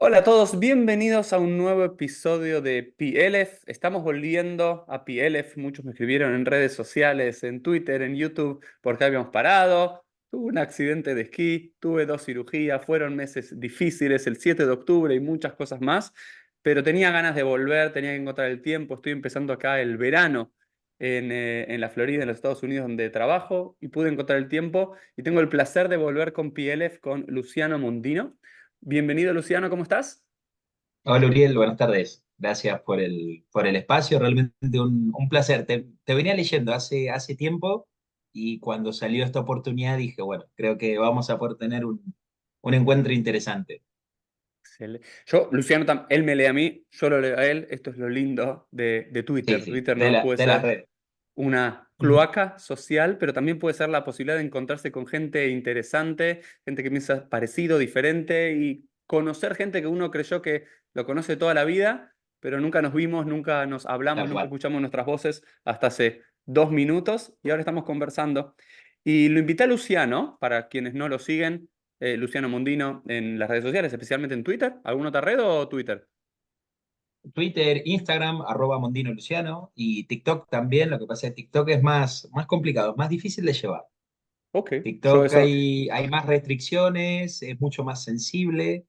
Hola a todos, bienvenidos a un nuevo episodio de PLF. Estamos volviendo a PLF. Muchos me escribieron en redes sociales, en Twitter, en YouTube, porque habíamos parado. Tuve un accidente de esquí, tuve dos cirugías, fueron meses difíciles, el 7 de octubre y muchas cosas más, pero tenía ganas de volver, tenía que encontrar el tiempo. Estoy empezando acá el verano en la Florida, en los Estados Unidos, donde trabajo, y pude encontrar el tiempo. Y tengo el placer de volver con PLF con Luciano Mondino. Bienvenido, Luciano, ¿cómo estás? Hola Uriel, buenas tardes. Gracias por el espacio, realmente un placer. Te venía leyendo hace tiempo y cuando salió esta oportunidad dije, bueno, creo que vamos a poder tener un encuentro interesante. Yo, Luciano, él me lee a mí, yo lo leo a él. Esto es lo lindo de Sí, Twitter. sí, Twitter de no puede de las ser redes. una Ujú. cloaca social, pero también puede ser la posibilidad de encontrarse con gente interesante, gente que piensa parecido, diferente y conocer gente que uno creyó que lo conoce toda la vida, pero nunca nos vimos, nunca nos hablamos, Tal nunca cual. escuchamos nuestras voces hasta hace 2 minutos y ahora estamos conversando. Y lo invité a Luciano, para quienes no lo siguen, Luciano Mondino en las redes sociales, especialmente en Twitter. ¿Alguna otra red o Twitter? Twitter, Instagram, @Mondino Luciano y TikTok también. Lo que pasa es que TikTok es más complicado, es más difícil de llevar. Ok, yo TikTok eso. hay más restricciones, es mucho más sensible.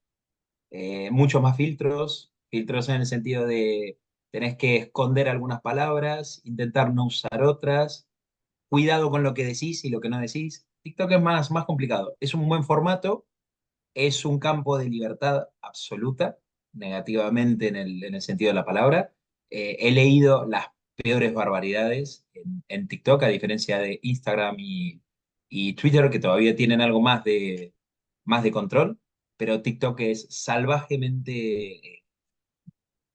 Muchos más filtros en el sentido de tenés que esconder algunas palabras, intentar no usar otras, cuidado con lo que decís y lo que no decís. TikTok es más complicado. Es un buen formato, es un campo de libertad absoluta, negativamente en el sentido de la palabra. He leído las peores barbaridades en TikTok, a diferencia de Instagram y Twitter, que todavía tienen algo más de control, pero TikTok es salvajemente,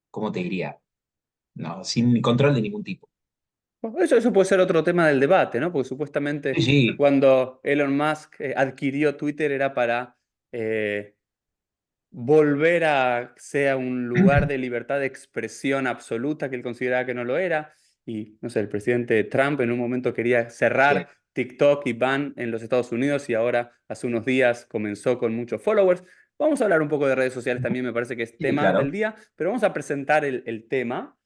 ¿cómo te diría? No, sin control de ningún tipo. Bueno, eso puede ser otro tema del debate, ¿no? Porque supuestamente Sí, sí, cuando Elon Musk adquirió Twitter era para volver a sea un lugar de libertad de expresión absoluta que él consideraba que no lo era. Y no sé, el presidente Trump en un momento quería cerrar sí, TikTok y ban en los Estados Unidos y ahora hace unos días comenzó con muchos followers. Vamos a hablar un poco de redes sociales también, me parece que es sí, tema del claro. día, pero vamos a presentar el tema.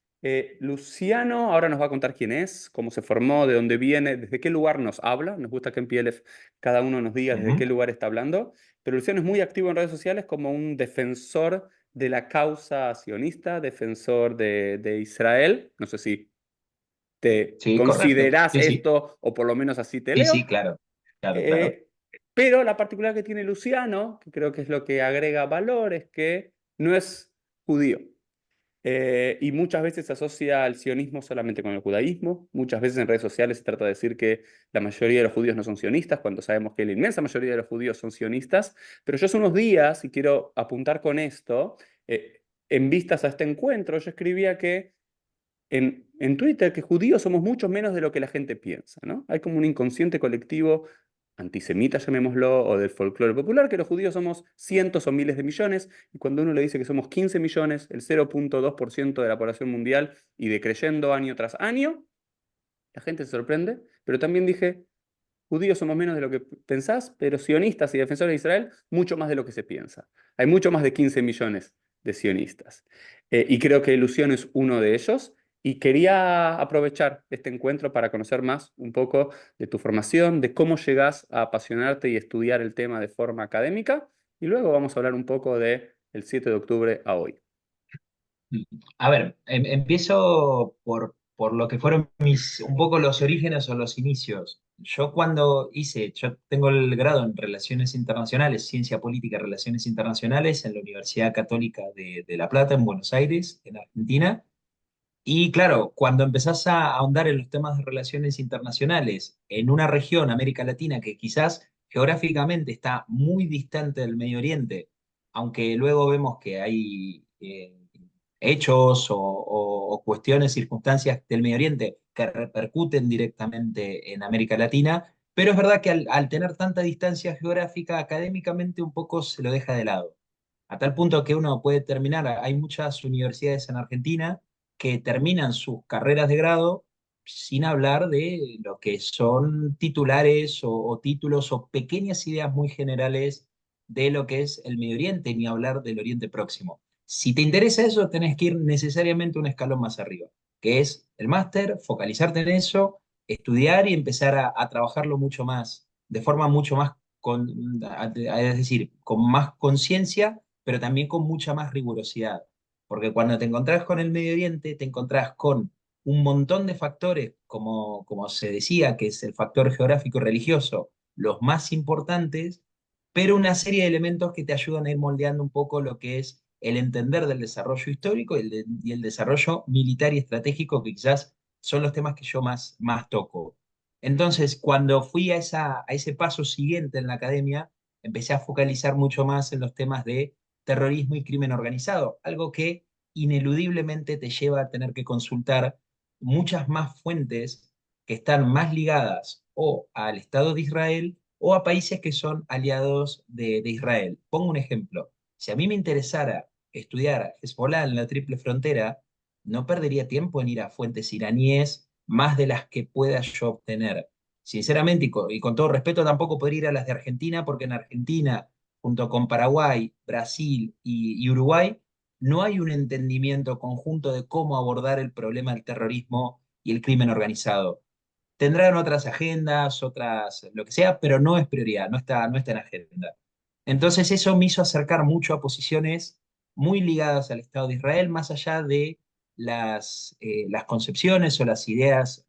Luciano ahora nos va a contar quién es, cómo se formó, de dónde viene, desde qué lugar nos habla. Nos gusta que en PLF cada uno nos diga desde Ujú. qué lugar está hablando. Pero Luciano es muy activo en redes sociales como un defensor de la causa sionista, defensor de Israel. No sé si te Sí, correcto. considerás Sí, sí. esto o por lo menos así te Sí, leo. sí, claro. Claro, claro. Eh, pero la particularidad que tiene Luciano, que creo que es lo que agrega valor, es que no es judío. Y muchas veces se asocia al sionismo solamente con el judaísmo. Muchas veces en redes sociales se trata de decir que la mayoría de los judíos no son sionistas, cuando sabemos que la inmensa mayoría de los judíos son sionistas. Pero yo hace unos días, y quiero apuntar con esto, en vistas a este encuentro, yo escribía que en Twitter que judíos somos mucho menos de lo que la gente piensa, ¿no? Hay como un inconsciente colectivo antisemita, llamémoslo, o del folclore popular, que los judíos somos cientos o miles de millones, y cuando uno le dice que somos 15 millones, el 0,2% de la población mundial, y decreyendo año tras año, la gente se sorprende, pero también dije, judíos somos menos de lo que pensás, pero sionistas y defensores de Israel, mucho más de lo que se piensa. Hay mucho más de 15 millones de sionistas. Y creo que Luciano es uno de ellos. Y quería aprovechar este encuentro para conocer más un poco de tu formación, de cómo llegás a apasionarte y estudiar el tema de forma académica. Y luego vamos a hablar un poco de el 7 de octubre a hoy. A ver, empiezo por lo que fueron un poco los orígenes o los inicios. Yo tengo el grado en Relaciones Internacionales, Ciencia Política y Relaciones Internacionales en la Universidad Católica de La Plata, en Buenos Aires, en Argentina. Y claro, cuando empezás a ahondar en los temas de relaciones internacionales en una región, América Latina, que quizás geográficamente está muy distante del Medio Oriente, aunque luego vemos que hay hechos o cuestiones, circunstancias del Medio Oriente que repercuten directamente en América Latina, pero es verdad que al tener tanta distancia geográfica, académicamente un poco se lo deja de lado. A tal punto que uno puede terminar, hay muchas universidades en Argentina que terminan sus carreras de grado sin hablar de lo que son titulares o títulos o pequeñas ideas muy generales de lo que es el Medio Oriente, ni hablar del Oriente Próximo. Si te interesa eso, tenés que ir necesariamente un escalón más arriba, que es el máster, focalizarte en eso, estudiar y empezar a trabajarlo mucho más, de forma mucho más, es decir, con más conciencia, pero también con mucha más rigurosidad. Porque cuando te encontrás con el Medio Oriente, te encontrás con un montón de factores, como se decía, que es el factor geográfico y religioso, los más importantes, pero una serie de elementos que te ayudan a ir moldeando un poco lo que es el entender del desarrollo histórico y el desarrollo militar y estratégico, que quizás son los temas que yo más toco. Entonces, cuando fui a ese paso siguiente en la academia, empecé a focalizar mucho más en los temas de terrorismo y crimen organizado, algo que ineludiblemente te lleva a tener que consultar muchas más fuentes que están más ligadas o al Estado de Israel o a países que son aliados de Israel. Pongo un ejemplo. Si a mí me interesara estudiar Hezbollah en la triple frontera, no perdería tiempo en ir a fuentes iraníes más de las que pueda yo obtener. Sinceramente, y con todo respeto, tampoco podría ir a las de Argentina, porque en Argentina, junto con Paraguay, Brasil y Uruguay, no hay un entendimiento conjunto de cómo abordar el problema del terrorismo y el crimen organizado. Tendrán otras agendas, otras, lo que sea, pero no es prioridad, no está en agenda. Entonces eso me hizo acercar mucho a posiciones muy ligadas al Estado de Israel, más allá de las concepciones o las ideas,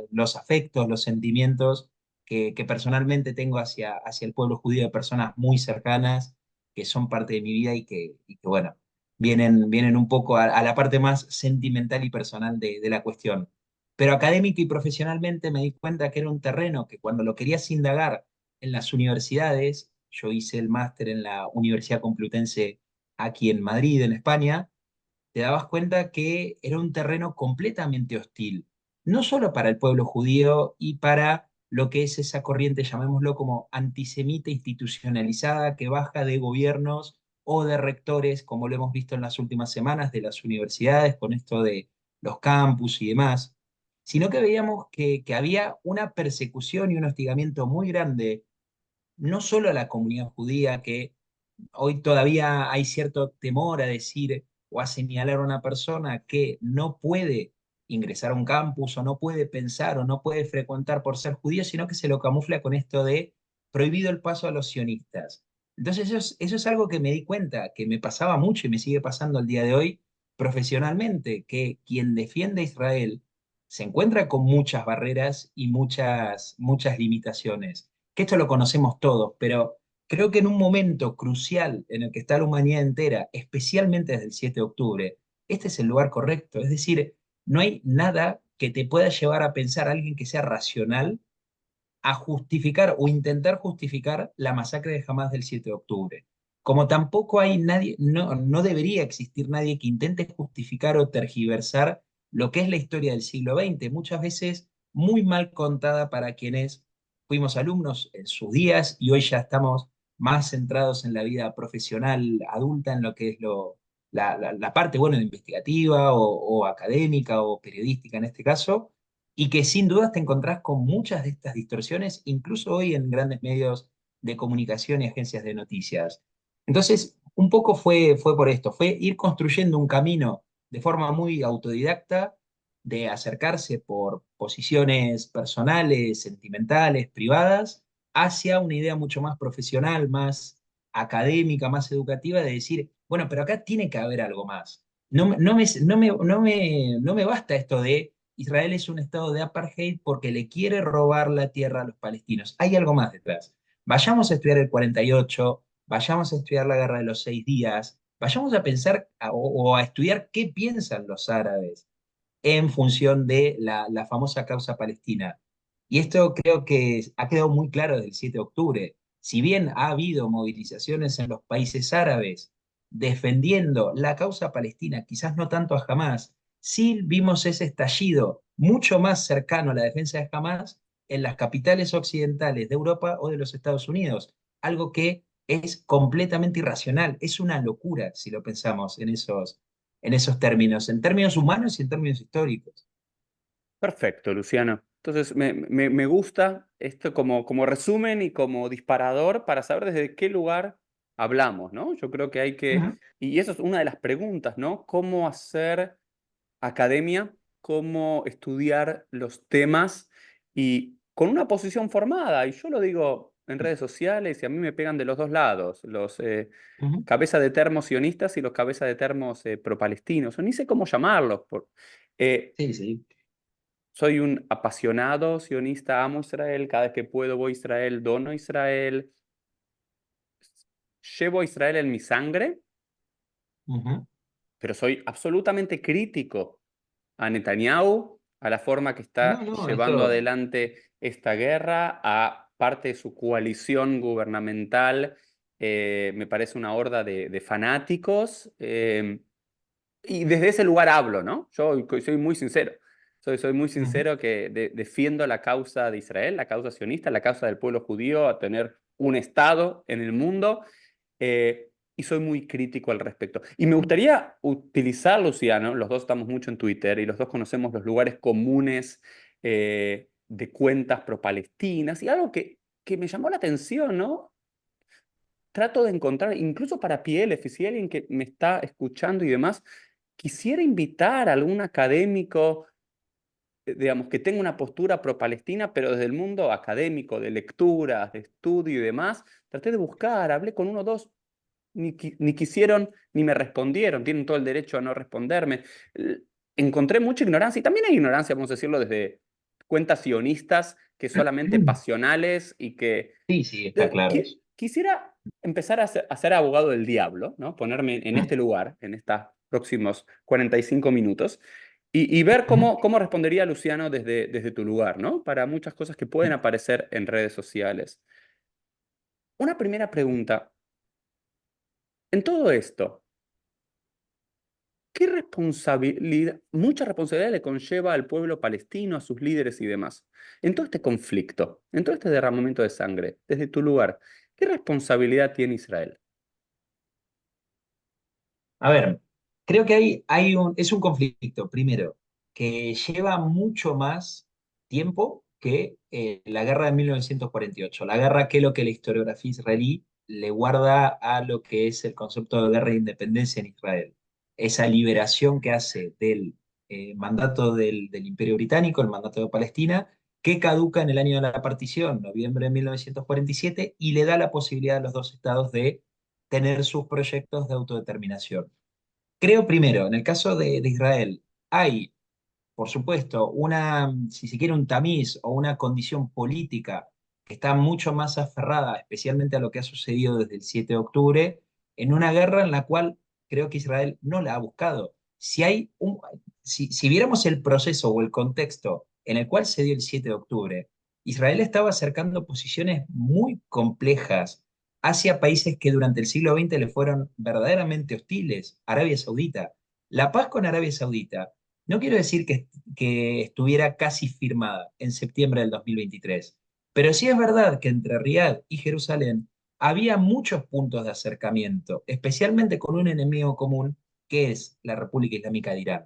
los afectos, los sentimientos que personalmente tengo hacia el pueblo judío, de personas muy cercanas que son parte de mi vida y que bueno, vienen un poco a la parte más sentimental y personal de la cuestión. Pero académico y profesionalmente me di cuenta que era un terreno que cuando lo querías indagar en las universidades, yo hice el máster en la Universidad Complutense aquí en Madrid, en España, te dabas cuenta que era un terreno completamente hostil, no solo para el pueblo judío y para lo que es esa corriente, llamémoslo como antisemita institucionalizada, que baja de gobiernos o de rectores, como lo hemos visto en las últimas semanas, de las universidades, con esto de los campus y demás, sino que veíamos que había una persecución y un hostigamiento muy grande, no solo a la comunidad judía, que hoy todavía hay cierto temor a decir o a señalar a una persona que no puede ingresar a un campus o no puede pensar o no puede frecuentar por ser judío, sino que se lo camufla con esto de prohibido el paso a los sionistas. Entonces eso es algo que me di cuenta, que me pasaba mucho y me sigue pasando al día de hoy profesionalmente, que quien defiende a Israel se encuentra con muchas barreras y muchas limitaciones, que esto lo conocemos todos, pero creo que en un momento crucial en el que está la humanidad entera, especialmente desde el 7 de octubre, este es el lugar correcto. Es decir, no hay nada que te pueda llevar a pensar a alguien que sea racional a justificar o intentar justificar la masacre de Hamas del 7 de octubre. Como tampoco hay nadie, no debería existir nadie que intente justificar o tergiversar lo que es la historia del siglo XX, muchas veces muy mal contada para quienes fuimos alumnos en sus días y hoy ya estamos más centrados en la vida profesional adulta, en lo que es la parte, bueno, investigativa o académica o periodística en este caso, y que sin dudas te encontrás con muchas de estas distorsiones, incluso hoy en grandes medios de comunicación y agencias de noticias. Entonces, un poco fue por esto, fue ir construyendo un camino de forma muy autodidacta, de acercarse por posiciones personales, sentimentales, privadas, hacia una idea mucho más profesional, más académica, más educativa, de decir, bueno, pero acá tiene que haber algo más. No me basta esto de Israel es un estado de apartheid porque le quiere robar la tierra a los palestinos. Hay algo más detrás. Vayamos a estudiar el 48, vayamos a estudiar la guerra de los 6 días, vayamos a pensar o a estudiar qué piensan los árabes en función de la famosa causa palestina. Y esto creo que ha quedado muy claro desde el 7 de octubre. Si bien ha habido movilizaciones en los países árabes defendiendo la causa palestina, quizás no tanto a Hamas, sí vimos ese estallido mucho más cercano a la defensa de Hamas en las capitales occidentales de Europa o de los Estados Unidos, algo que es completamente irracional, es una locura si lo pensamos en esos términos, en términos humanos y en términos históricos. Perfecto, Luciano. Entonces, me gusta esto como resumen y como disparador para saber desde qué lugar hablamos, ¿no? Yo creo que hay que, Ujú, y eso es una de las preguntas, ¿no? ¿Cómo hacer academia, cómo estudiar los temas y con una posición formada? Y yo lo digo en redes sociales y a mí me pegan de los dos lados, los ujú. cabeza de termos sionistas y los cabeza de termos pro-palestinos, o ni sé cómo llamarlos. Eh, Sí, sí. soy un apasionado sionista, amo Israel, cada vez que puedo voy a Israel, dono a Israel, llevo a Israel en mi sangre, Ujú. pero soy absolutamente crítico a Netanyahu, a la forma que No, está no, llevando esto. adelante esta guerra, a parte de su coalición gubernamental. Me parece una horda de fanáticos. Y desde ese lugar hablo, ¿no? Yo soy muy sincero. Soy muy Ujú, sincero que defiendo la causa de Israel, la causa sionista, la causa del pueblo judío a tener un Estado en el mundo. Y soy muy crítico al respecto. Y me gustaría utilizar, Luciano, los dos estamos mucho en Twitter y los dos conocemos los lugares comunes de cuentas pro-palestinas y algo que me llamó la atención, ¿no? Trato de encontrar, incluso para PLF, si alguien que me está escuchando y demás, quisiera invitar a algún académico, digamos, que tenga una postura pro-palestina, pero desde el mundo académico, de lecturas, de estudio y demás. Traté de buscar, hablé con uno o dos, ni quisieron ni me respondieron, tienen todo el derecho a no responderme. Encontré mucha ignorancia y también hay ignorancia, vamos a decirlo, desde cuentas sionistas que solamente ujú. pasionales y que Sí, sí, está claro eso. quisiera empezar a ser abogado del diablo, ¿no? Ponerme en este lugar, en estos próximos 45 minutos, y ver Ujú. cómo respondería Luciano desde tu lugar, ¿no? Para muchas cosas que pueden aparecer en redes sociales. Una primera pregunta. En todo esto, ¿qué responsabilidad, mucha responsabilidad le conlleva al pueblo palestino, a sus líderes y demás? En todo este conflicto, en todo este derramamiento de sangre, desde tu lugar, ¿qué responsabilidad tiene Israel? A ver, creo que es un conflicto, primero, que lleva mucho más tiempo que la guerra de 1948. La guerra que es lo que la historiografía israelí le guarda a lo que es el concepto de guerra de independencia en Israel. Esa liberación que hace del mandato del Imperio Británico, el mandato de Palestina, que caduca en el año de la partición, noviembre de 1947, y le da la posibilidad a los dos estados de tener sus proyectos de autodeterminación. Creo primero, en el caso de Israel, hay, por supuesto, si se quiere, un tamiz o una condición política que está mucho más aferrada, especialmente a lo que ha sucedido desde el 7 de octubre, en una guerra en la cual creo que Israel no la ha buscado. Si viéramos el proceso o el contexto en el cual se dio el 7 de octubre, Israel estaba acercando posiciones muy complejas hacia países que durante el siglo XX le fueron verdaderamente hostiles, Arabia Saudita. La paz con Arabia Saudita no quiero decir que estuviera casi firmada en septiembre del 2023, pero sí es verdad que entre Riad y Jerusalén había muchos puntos de acercamiento, especialmente con un enemigo común que es la República Islámica de Irán.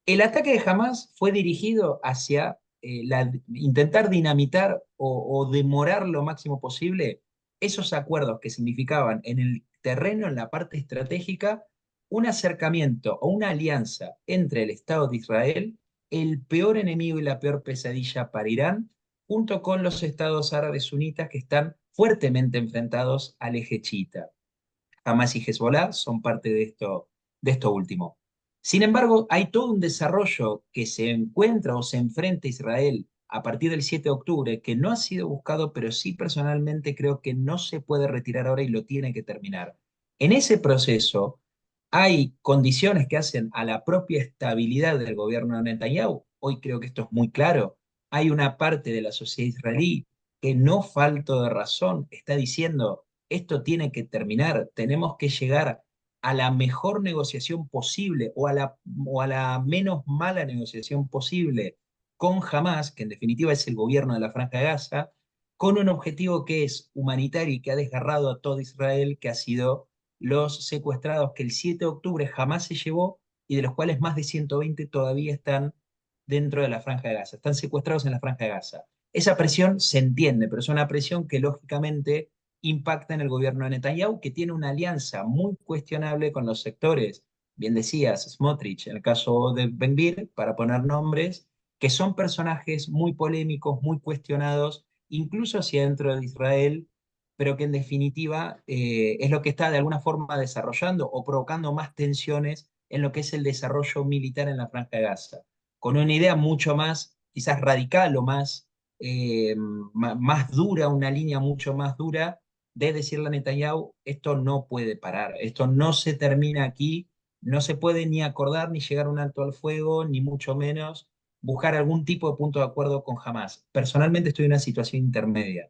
El ataque de Hamas fue dirigido hacia intentar dinamitar o demorar lo máximo posible esos acuerdos que significaban en el terreno, en la parte estratégica, un acercamiento o una alianza entre el Estado de Israel, el peor enemigo y la peor pesadilla para Irán, junto con los estados árabes sunitas que están fuertemente enfrentados al eje chiita. Hamas y Hezbollah son parte de esto último. Sin embargo, hay todo un desarrollo que se encuentra o se enfrenta a Israel a partir del 7 de octubre que no ha sido buscado, pero sí personalmente creo que no se puede retirar ahora y lo tiene que terminar. En ese proceso hay condiciones que hacen a la propia estabilidad del gobierno de Netanyahu. Hoy creo que esto es muy claro. Hay una parte de la sociedad israelí que no falto de razón está diciendo esto tiene que terminar, tenemos que llegar a la mejor negociación posible o a la menos mala negociación posible con Hamas, que en definitiva es el gobierno de la Franja de Gaza, con un objetivo que es humanitario y que ha desgarrado a todo Israel, que ha sido los secuestrados que el 7 de octubre jamás se llevó y de los cuales más de 120 todavía están dentro de la Franja de Gaza, están secuestrados en la Franja de Gaza. Esa presión se entiende, pero es una presión que lógicamente impacta en el gobierno de Netanyahu, que tiene una alianza muy cuestionable con los sectores, bien decías, Smotrich, en el caso de Ben Gvir, para poner nombres, que son personajes muy polémicos, muy cuestionados, incluso hacia dentro de Israel, pero que en definitiva es lo que está de alguna forma desarrollando o provocando más tensiones en lo que es el desarrollo militar en la Franja de Gaza, con una idea mucho más, quizás radical o más, más dura, una línea mucho más dura de decirle a Netanyahu, esto no puede parar, esto no se termina aquí, no se puede ni acordar ni llegar a un alto al fuego, ni mucho menos buscar algún tipo de punto de acuerdo con Hamas. Personalmente estoy en una situación intermedia.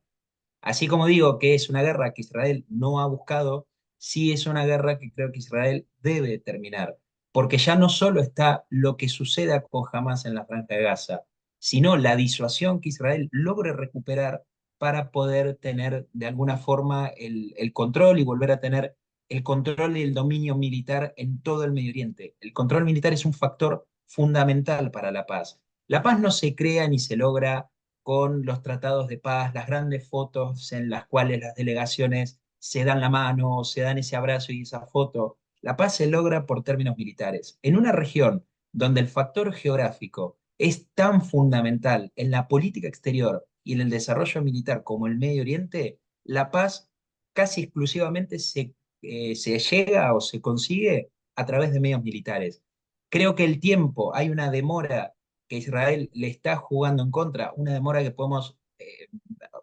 Así como digo que es una guerra que Israel no ha buscado, sí es una guerra que creo que Israel debe terminar, porque ya no solo está lo que suceda con Hamas en la Franja de Gaza, sino la disuasión que Israel logre recuperar para poder tener de alguna forma el control y volver a tener el control y el dominio militar en todo el Medio Oriente. El control militar es un factor fundamental para la paz. La paz no se crea ni se logra con los tratados de paz, las grandes fotos en las cuales las delegaciones se dan la mano, se dan ese abrazo y esa foto. La paz se logra por términos militares. En una región donde el factor geográfico es tan fundamental en la política exterior y en el desarrollo militar como el Medio Oriente, la paz casi exclusivamente se llega o se consigue a través de medios militares. Creo que el tiempo, hay una demora que Israel le está jugando en contra, una demora que podemos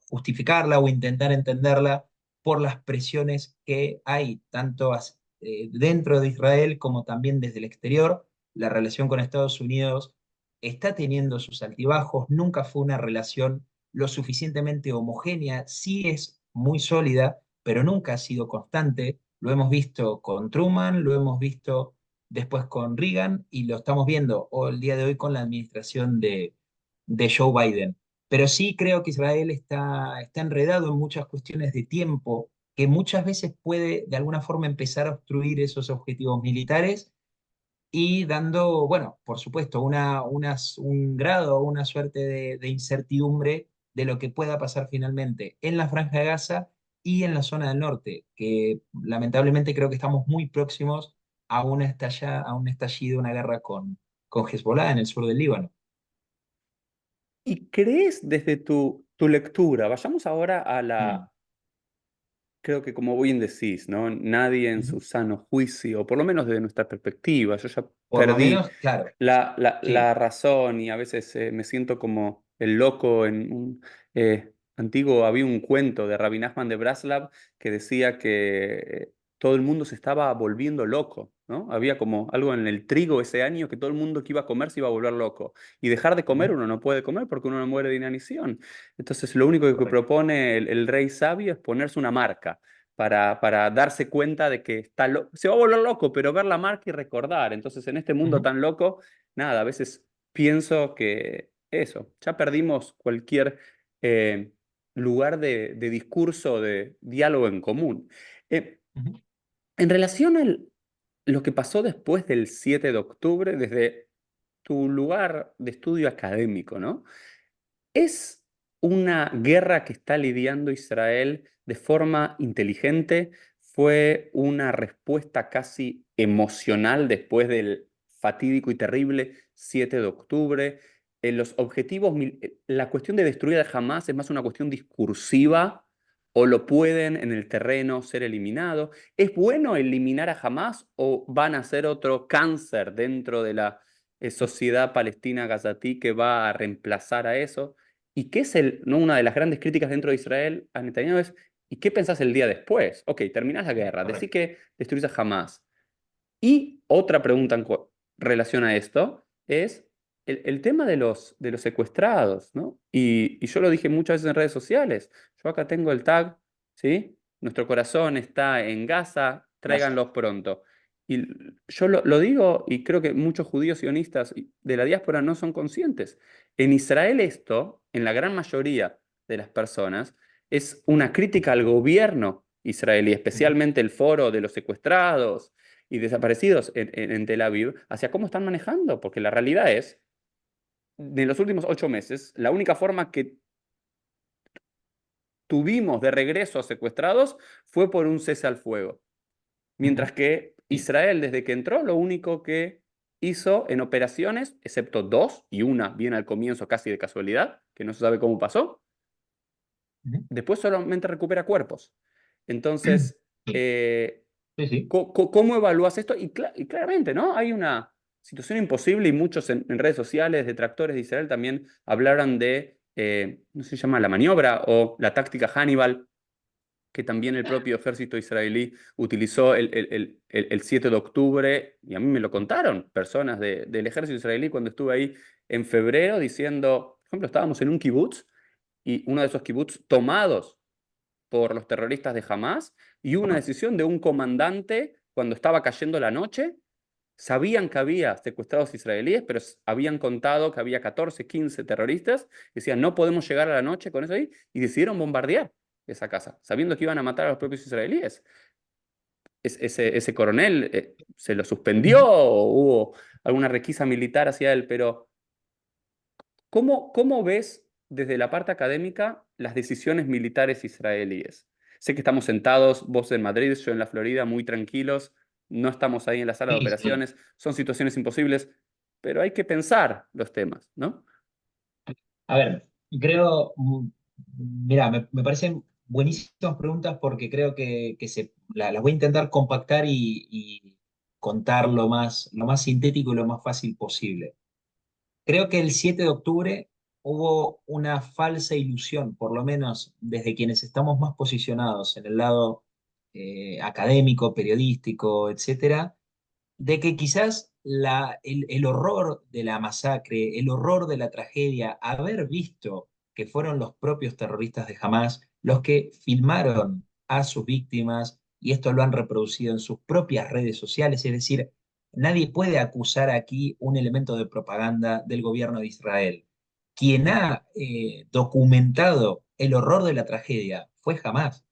justificarla o intentar entenderla por las presiones que hay, tanto dentro de Israel como también desde el exterior. La relación con Estados Unidos está teniendo sus altibajos, nunca fue una relación lo suficientemente homogénea, sí es muy sólida, pero nunca ha sido constante. Lo hemos visto con Truman, lo hemos visto después con Reagan y lo estamos viendo el día de hoy con la administración de Joe Biden. Pero sí creo que Israel está enredado en muchas cuestiones de tiempo que muchas veces puede de alguna forma empezar a obstruir esos objetivos militares y dando, bueno, por supuesto, un grado, una suerte de incertidumbre de lo que pueda pasar finalmente en la Franja de Gaza y en la zona del norte, que lamentablemente creo que estamos muy próximos a un estallido, una guerra con Hezbollah en el sur del Líbano. ¿Y crees desde tu lectura? Vayamos ahora a Mm. creo que como bien decís, ¿no? Nadie en Ujú. su sano juicio, o por lo menos desde nuestra perspectiva, yo ya Por lo perdí menos, claro, la sí. razón y a veces me siento como el loco en un antiguo, había un cuento de Rabbi Nachman de Braslav que decía que todo el mundo se estaba volviendo loco, ¿no? Había como algo en el trigo ese año que todo el mundo que iba a comer se iba a volver loco. Y dejar de comer Ujú. uno no puede comer porque uno no muere de inanición. Entonces lo único que Correcto. propone el rey sabio es ponerse una marca. Para darse cuenta de que se va a volver loco, pero ver la marca y recordar. Entonces, en este mundo Ujú. tan loco, nada, a veces pienso que eso, ya perdimos cualquier eh, lugar de discurso, de diálogo en común. Eh, Ujú. en relación a lo que pasó después del 7 de octubre, desde tu lugar de estudio académico, ¿no? ¿Es una guerra que está lidiando Israel de forma inteligente? ¿Fue una respuesta casi emocional después del fatídico y terrible 7 de octubre? Los objetivos, la cuestión de destruir a Hamas es más una cuestión discursiva o lo pueden en el terreno ser eliminados. ¿Es bueno eliminar a Hamas o van a ser otro cáncer dentro de la sociedad palestina gazatí que va a reemplazar a eso? ¿Y qué es no, una de las grandes críticas dentro de Israel a Netanyahu es, ¿y qué pensás el día después? Ok, terminás la guerra, decís Correcto. que destruís a Hamas. Y otra pregunta en relación a esto es el tema de los secuestrados, ¿no? Y yo lo dije muchas veces en redes sociales. Yo acá tengo el tag, ¿sí? Nuestro corazón está en Gaza, Gaza. tráiganlos pronto. Y yo lo digo y creo que muchos judíos sionistas de la diáspora no son conscientes. En Israel esto, en la gran mayoría de las personas, es una crítica al gobierno israelí, Ujú. especialmente el foro de los secuestrados y desaparecidos en Tel Aviv hacia cómo están manejando, porque la realidad es, de los últimos 8 meses, la única forma que tuvimos de regreso a secuestrados fue por un cese al fuego. Ujú. Mientras que Sí. Israel, desde que entró, lo único que hizo en operaciones, excepto dos, y una bien al comienzo casi de casualidad, que no se sabe cómo pasó, Ujú. después solamente recupera cuerpos. Entonces, Sí, eh, sí, sí. ¿cómo evalúas esto? Y claramente, ¿no? Hay una situación imposible y muchos en redes sociales, detractores de Israel, también hablaron de, no sé si se llama la maniobra o la táctica Hannibal, que también el propio ejército israelí utilizó el 7 de octubre, y a mí me lo contaron personas del ejército israelí cuando estuve ahí en febrero, diciendo, por ejemplo, estábamos en un kibutz, y uno de esos kibutz tomados por los terroristas de Hamas, y hubo una decisión de un comandante cuando estaba cayendo la noche. Sabían que había secuestrados israelíes, pero habían contado que había 14, 15 terroristas. Decían, no podemos llegar a la noche con eso ahí, y decidieron bombardear esa casa, sabiendo que iban a matar a los propios israelíes. Ese coronel se lo suspendió Ujú. o hubo alguna requisa militar hacia él, pero ¿cómo ves desde la parte académica las decisiones militares israelíes? Sé que estamos sentados, vos en Madrid, yo en la Florida, muy tranquilos, no estamos ahí en la sala de Sí, sí. operaciones, son situaciones imposibles, pero hay que pensar los temas, ¿no? A ver, creo, mira, me parecen buenísimas preguntas porque creo que las voy a intentar compactar y contar lo más sintético y lo más fácil posible. Creo que el 7 de octubre hubo una falsa ilusión, por lo menos desde quienes estamos más posicionados en el lado académico, periodístico, etcétera, de que quizás el horror de la masacre, el horror de la tragedia, haber visto que fueron los propios terroristas de Hamas los que filmaron a sus víctimas y esto lo han reproducido en sus propias redes sociales, es decir, nadie puede acusar aquí un elemento de propaganda del gobierno de Israel. Quien ha documentado el horror de la tragedia fue Hamas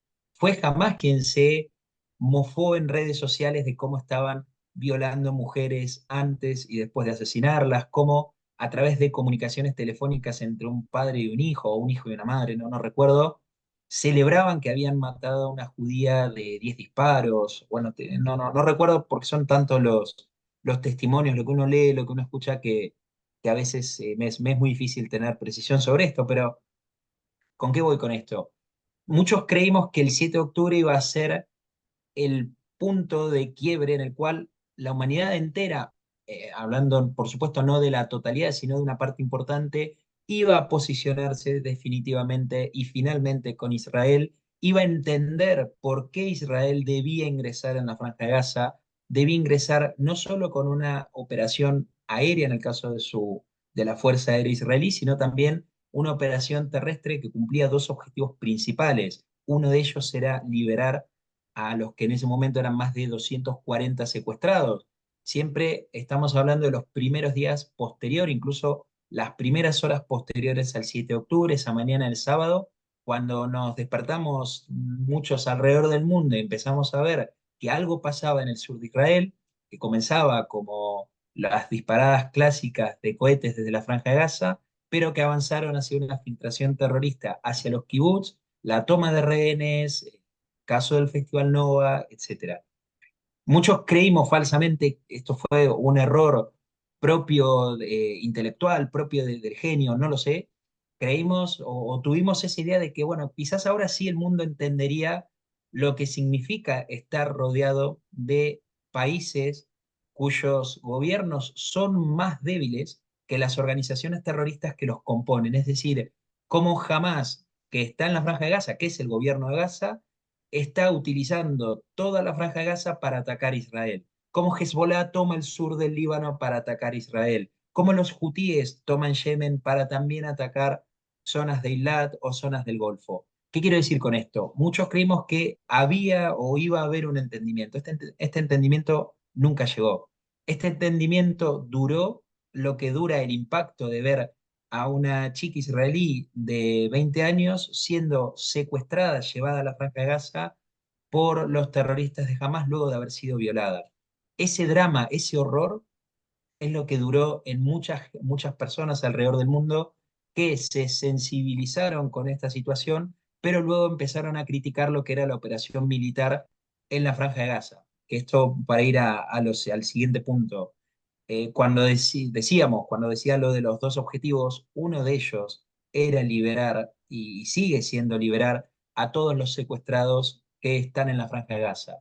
quien se mofó en redes sociales de cómo estaban violando mujeres antes y después de asesinarlas, cómo a través de comunicaciones telefónicas entre un padre y un hijo, o un hijo y una madre, no recuerdo, celebraban que habían matado a una judía de 10 disparos. Bueno, no recuerdo porque son tantos los testimonios, lo que uno lee, lo que uno escucha, que a veces me es muy difícil tener precisión sobre esto, pero ¿con qué voy con esto? Muchos creímos que el 7 de octubre iba a ser el punto de quiebre en el cual la humanidad entera, hablando por supuesto no de la totalidad, sino de una parte importante, iba a posicionarse definitivamente y finalmente con Israel, iba a entender por qué Israel debía ingresar en la Franja de Gaza, debía ingresar no solo con una operación aérea en el caso de la Fuerza Aérea Israelí, sino también una operación terrestre que cumplía dos objetivos principales. Uno de ellos era liberar a los que en ese momento eran más de 240 secuestrados. Siempre estamos hablando de los primeros días posteriores, incluso las primeras horas posteriores al 7 de octubre, esa mañana del sábado, cuando nos despertamos muchos alrededor del mundo y empezamos a ver que algo pasaba en el sur de Israel, que comenzaba como las disparadas clásicas de cohetes desde la Franja de Gaza, pero que avanzaron hacia una filtración terrorista hacia los kibbutz, la toma de rehenes, caso del Festival Nova, etcétera. Muchos creímos falsamente, esto fue un error propio intelectual, propio del genio, no lo sé, creímos o tuvimos esa idea de que, bueno, quizás ahora sí el mundo entendería lo que significa estar rodeado de países cuyos gobiernos son más débiles que las organizaciones terroristas que los componen. Es decir, cómo jamás que está en la Franja de Gaza, que es el gobierno de Gaza, está utilizando toda la Franja de Gaza para atacar a Israel. Cómo Hezbollah toma el sur del Líbano para atacar a Israel. Cómo los hutíes toman Yemen para también atacar zonas de Eilat o zonas del Golfo. ¿Qué quiero decir con esto? Muchos creímos que había o iba a haber un entendimiento. Este entendimiento nunca llegó. Este entendimiento duró lo que dura el impacto de ver a una chica israelí de 20 años siendo secuestrada, llevada a la Franja de Gaza por los terroristas de Hamas luego de haber sido violada. Ese drama, ese horror es lo que duró en muchas personas alrededor del mundo que se sensibilizaron con esta situación pero luego empezaron a criticar lo que era la operación militar en la Franja de Gaza. Que esto, para ir al siguiente punto, cuando decía lo de los dos objetivos, uno de ellos era liberar, y sigue siendo liberar, a todos los secuestrados que están en la Franja de Gaza.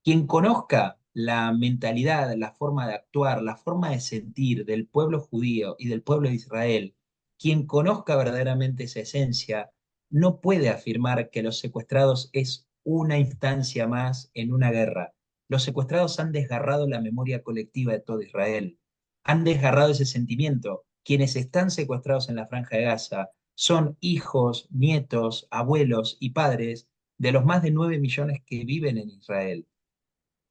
Quien conozca la mentalidad, la forma de actuar, la forma de sentir del pueblo judío y del pueblo de Israel, quien conozca verdaderamente esa esencia, no puede afirmar que los secuestrados es una instancia más en una guerra. Los secuestrados han desgarrado la memoria colectiva de todo Israel, han desgarrado ese sentimiento. Quienes están secuestrados en la Franja de Gaza son hijos, nietos, abuelos y padres de los más de 9 millones que viven en Israel.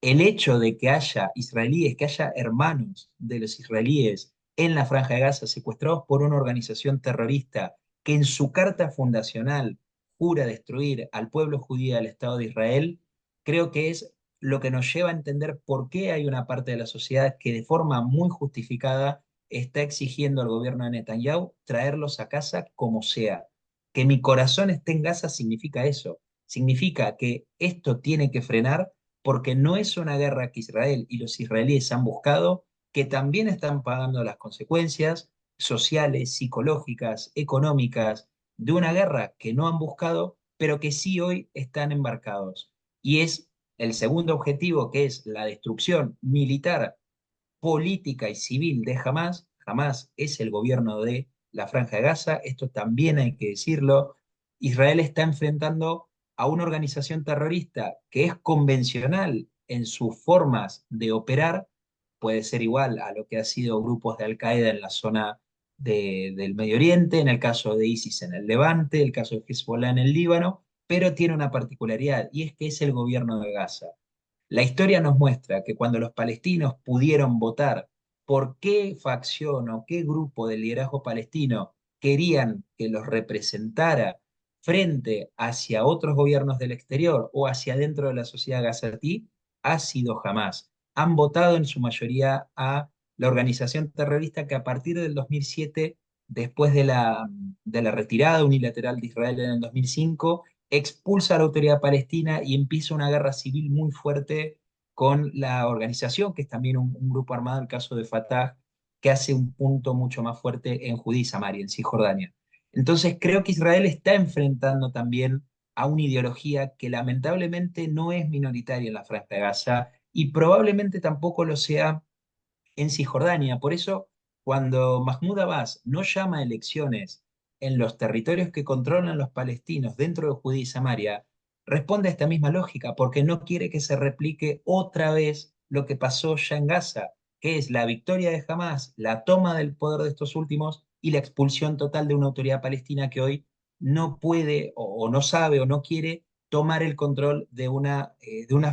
El hecho de que haya israelíes, que haya hermanos de los israelíes en la Franja de Gaza secuestrados por una organización terrorista que en su carta fundacional jura destruir al pueblo judío y al Estado de Israel, creo que es lo que nos lleva a entender por qué hay una parte de la sociedad que de forma muy justificada está exigiendo al gobierno de Netanyahu traerlos a casa como sea. Que mi corazón esté en Gaza significa eso, significa que esto tiene que frenar porque no es una guerra que Israel y los israelíes han buscado, que también están pagando las consecuencias sociales, psicológicas, económicas de una guerra que no han buscado, pero que sí hoy están embarcados. Y es el segundo objetivo, que es la destrucción militar, política y civil de Hamas. Hamas es el gobierno de la Franja de Gaza, esto también hay que decirlo. Israel está enfrentando a una organización terrorista que es convencional en sus formas de operar, puede ser igual a lo que ha sido grupos de Al-Qaeda en la zona del Medio Oriente, en el caso de ISIS en el Levante, el caso de Hezbollah en el Líbano, pero tiene una particularidad y es que es el gobierno de Gaza. La historia nos muestra que cuando los palestinos pudieron votar por qué facción o qué grupo del liderazgo palestino querían que los representara frente hacia otros gobiernos del exterior o hacia dentro de la sociedad gazatí, ha sido jamás. Han votado en su mayoría a la organización terrorista que a partir del 2007, después de la retirada unilateral de Israel en el 2005, expulsa a la autoridad palestina y empieza una guerra civil muy fuerte con la organización, que es también un grupo armado, el caso de Fatah, que hace un punto mucho más fuerte en Judea y Samaria, en Cisjordania. Entonces creo que Israel está enfrentando también a una ideología que lamentablemente no es minoritaria en la Franja de Gaza y probablemente tampoco lo sea en Cisjordania. Por eso, cuando Mahmoud Abbas no llama a elecciones en los territorios que controlan los palestinos dentro de Judea y Samaria, responde a esta misma lógica, porque no quiere que se replique otra vez lo que pasó ya en Gaza, que es la victoria de Hamas, la toma del poder de estos últimos y la expulsión total de una autoridad palestina que hoy no puede o no sabe o no quiere tomar el control de una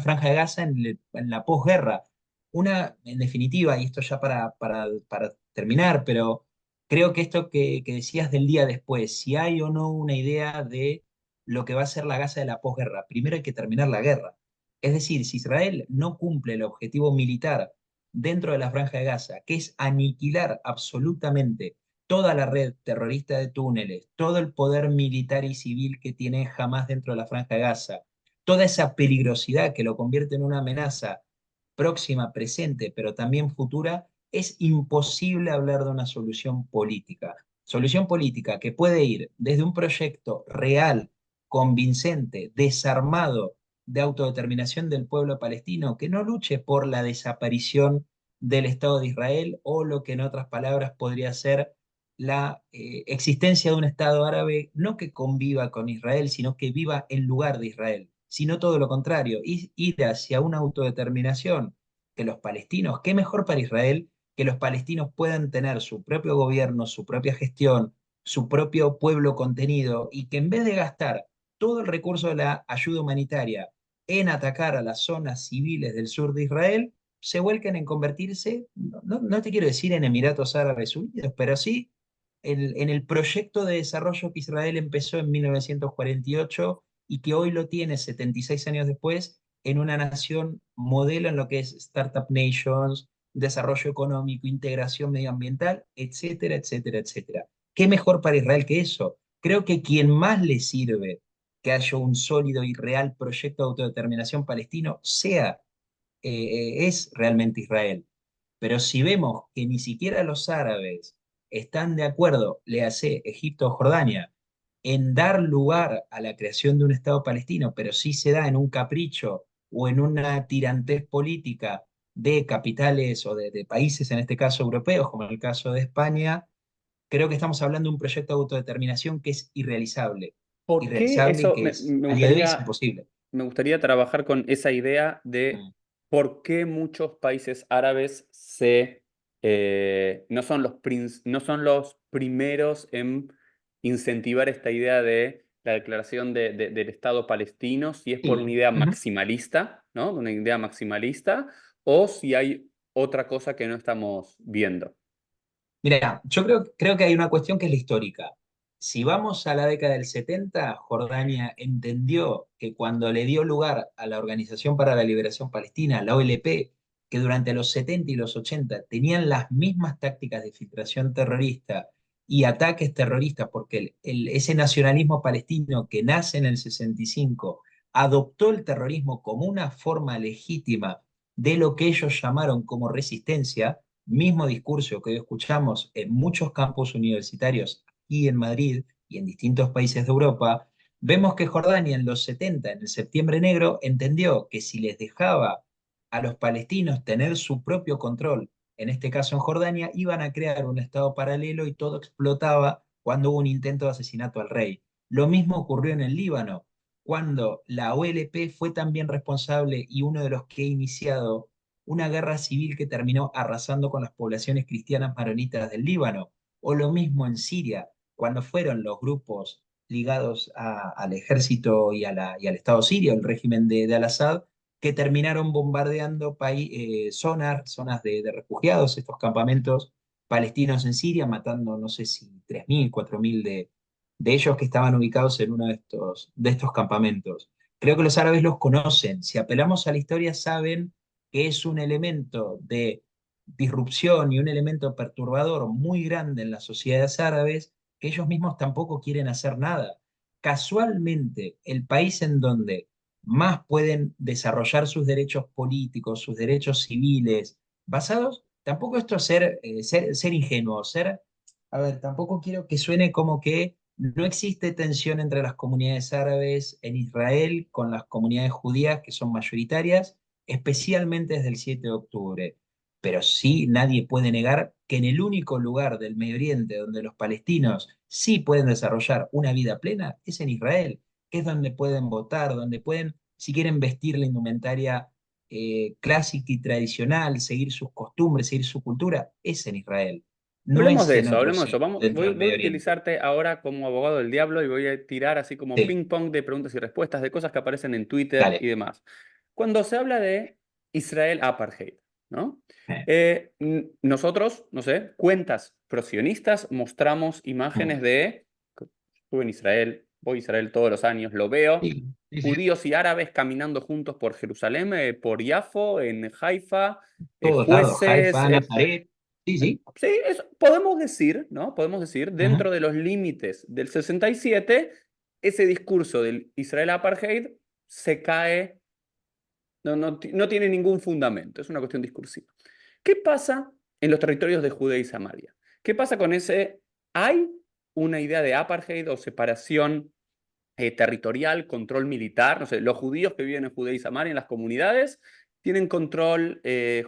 franja de Gaza en la posguerra. En definitiva, y esto ya para terminar, pero creo que esto que decías del día después, si hay o no una idea de lo que va a ser la Gaza de la posguerra, primero hay que terminar la guerra. Es decir, si Israel no cumple el objetivo militar dentro de la franja de Gaza, que es aniquilar absolutamente toda la red terrorista de túneles, todo el poder militar y civil que tiene Hamas dentro de la franja de Gaza, toda esa peligrosidad que lo convierte en una amenaza próxima, presente, pero también futura, es imposible hablar de una solución política. Solución política que puede ir desde un proyecto real, convincente, desarmado de autodeterminación del pueblo palestino, que no luche por la desaparición del Estado de Israel o lo que en otras palabras podría ser la existencia de un Estado árabe, no que conviva con Israel, sino que viva en lugar de Israel, sino todo lo contrario, ir hacia una autodeterminación, que los palestinos, qué mejor para Israel que los palestinos puedan tener su propio gobierno, su propia gestión, su propio pueblo contenido, y que en vez de gastar todo el recurso de la ayuda humanitaria en atacar a las zonas civiles del sur de Israel, se vuelquen en convertirse, no te quiero decir en Emiratos Árabes Unidos, pero sí en el proyecto de desarrollo que Israel empezó en 1948 y que hoy lo tiene 76 años después en una nación modelo en lo que es Startup Nations, desarrollo económico, integración medioambiental, etcétera, etcétera, etcétera. ¿Qué mejor para Israel que eso? Creo que quien más le sirve que haya un sólido y real proyecto de autodeterminación palestino, es realmente Israel. Pero si vemos que ni siquiera los árabes están de acuerdo, le hace Egipto o Jordania, en dar lugar a la creación de un Estado palestino, pero sí se da en un capricho o en una tirantez política de capitales o de países, en este caso europeos, como en el caso de España, creo que estamos hablando de un proyecto de autodeterminación que es irrealizable. ¿Por qué Irrealizable y eso que a día de hoy es imposible. me gustaría trabajar con esa idea de Mm. por qué muchos países árabes no son los primeros en incentivar esta idea de la declaración del Estado palestino, si es por una Sí. idea Ujú. maximalista, ¿no? Una idea maximalista, o si hay otra cosa que no estamos viendo. Mira, yo creo que hay una cuestión que es la histórica. Si vamos a la década del 70, Jordania entendió que cuando le dio lugar a la Organización para la Liberación Palestina, la OLP, que durante los 70 y los 80 tenían las mismas tácticas de filtración terrorista y ataques terroristas, porque ese nacionalismo palestino que nace en el 65 adoptó el terrorismo como una forma legítima de lo que ellos llamaron como resistencia, mismo discurso que hoy escuchamos en muchos campus universitarios aquí en Madrid y en distintos países de Europa, vemos que Jordania en los 70, en el Septiembre Negro, entendió que si les dejaba a los palestinos tener su propio control, en este caso en Jordania, iban a crear un estado paralelo y todo explotaba cuando hubo un intento de asesinato al rey. Lo mismo ocurrió en el Líbano, cuando la OLP fue también responsable y uno de los que ha iniciado una guerra civil que terminó arrasando con las poblaciones cristianas maronitas del Líbano, o lo mismo en Siria, cuando fueron los grupos ligados al ejército y al Estado sirio, el régimen de Al-Assad, que terminaron bombardeando zonas de refugiados, estos campamentos palestinos en Siria, matando no sé si 3.000, 4.000 de ellos que estaban ubicados en uno de estos campamentos. Creo que los árabes los conocen. Si apelamos a la historia, saben que es un elemento de disrupción y un elemento perturbador muy grande en las sociedades árabes, que ellos mismos tampoco quieren hacer nada. Casualmente, el país en donde más pueden desarrollar sus derechos políticos, sus derechos civiles, basados, tampoco esto es ser ingenuo, a ver, tampoco quiero que suene como que no existe tensión entre las comunidades árabes en Israel con las comunidades judías que son mayoritarias, especialmente desde el 7 de octubre. Pero sí nadie puede negar que en el único lugar del Medio Oriente donde los palestinos sí pueden desarrollar una vida plena es en Israel, que es donde pueden votar, donde pueden, si quieren, vestir la indumentaria clásica y tradicional, seguir sus costumbres, seguir su cultura, es en Israel. No es en otro Hablemos de eso. sitio dentro del Voy a Medio Oriente. utilizarte ahora como abogado del diablo y voy a tirar así como Sí, ping pong de preguntas y respuestas de cosas que aparecen en Twitter y dale. demás. Cuando se habla de Israel apartheid, ¿no? Eh, Nosotros, no sé, cuentas prosionistas mostramos mm. imágenes de, estuve en Israel, voy a Israel todos los años, lo veo, Sí, sí, sí. judíos y árabes caminando juntos por Jerusalén, por Yafo, en Haifa, Todos lados, jueces, Haifa, Nazaret. Sí, sí. sí, podemos decir, ¿no? Podemos decir, Ujú. dentro de los límites del 67, ese discurso del Israel apartheid se cae, no tiene ningún fundamento, es una cuestión discursiva. ¿Qué pasa en los territorios de Judea y Samaria? ¿Qué pasa con ese? ¿Hay una idea de apartheid o separación territorial, control militar? No sé, los judíos que viven en Judea y Samaria, en las comunidades, tienen control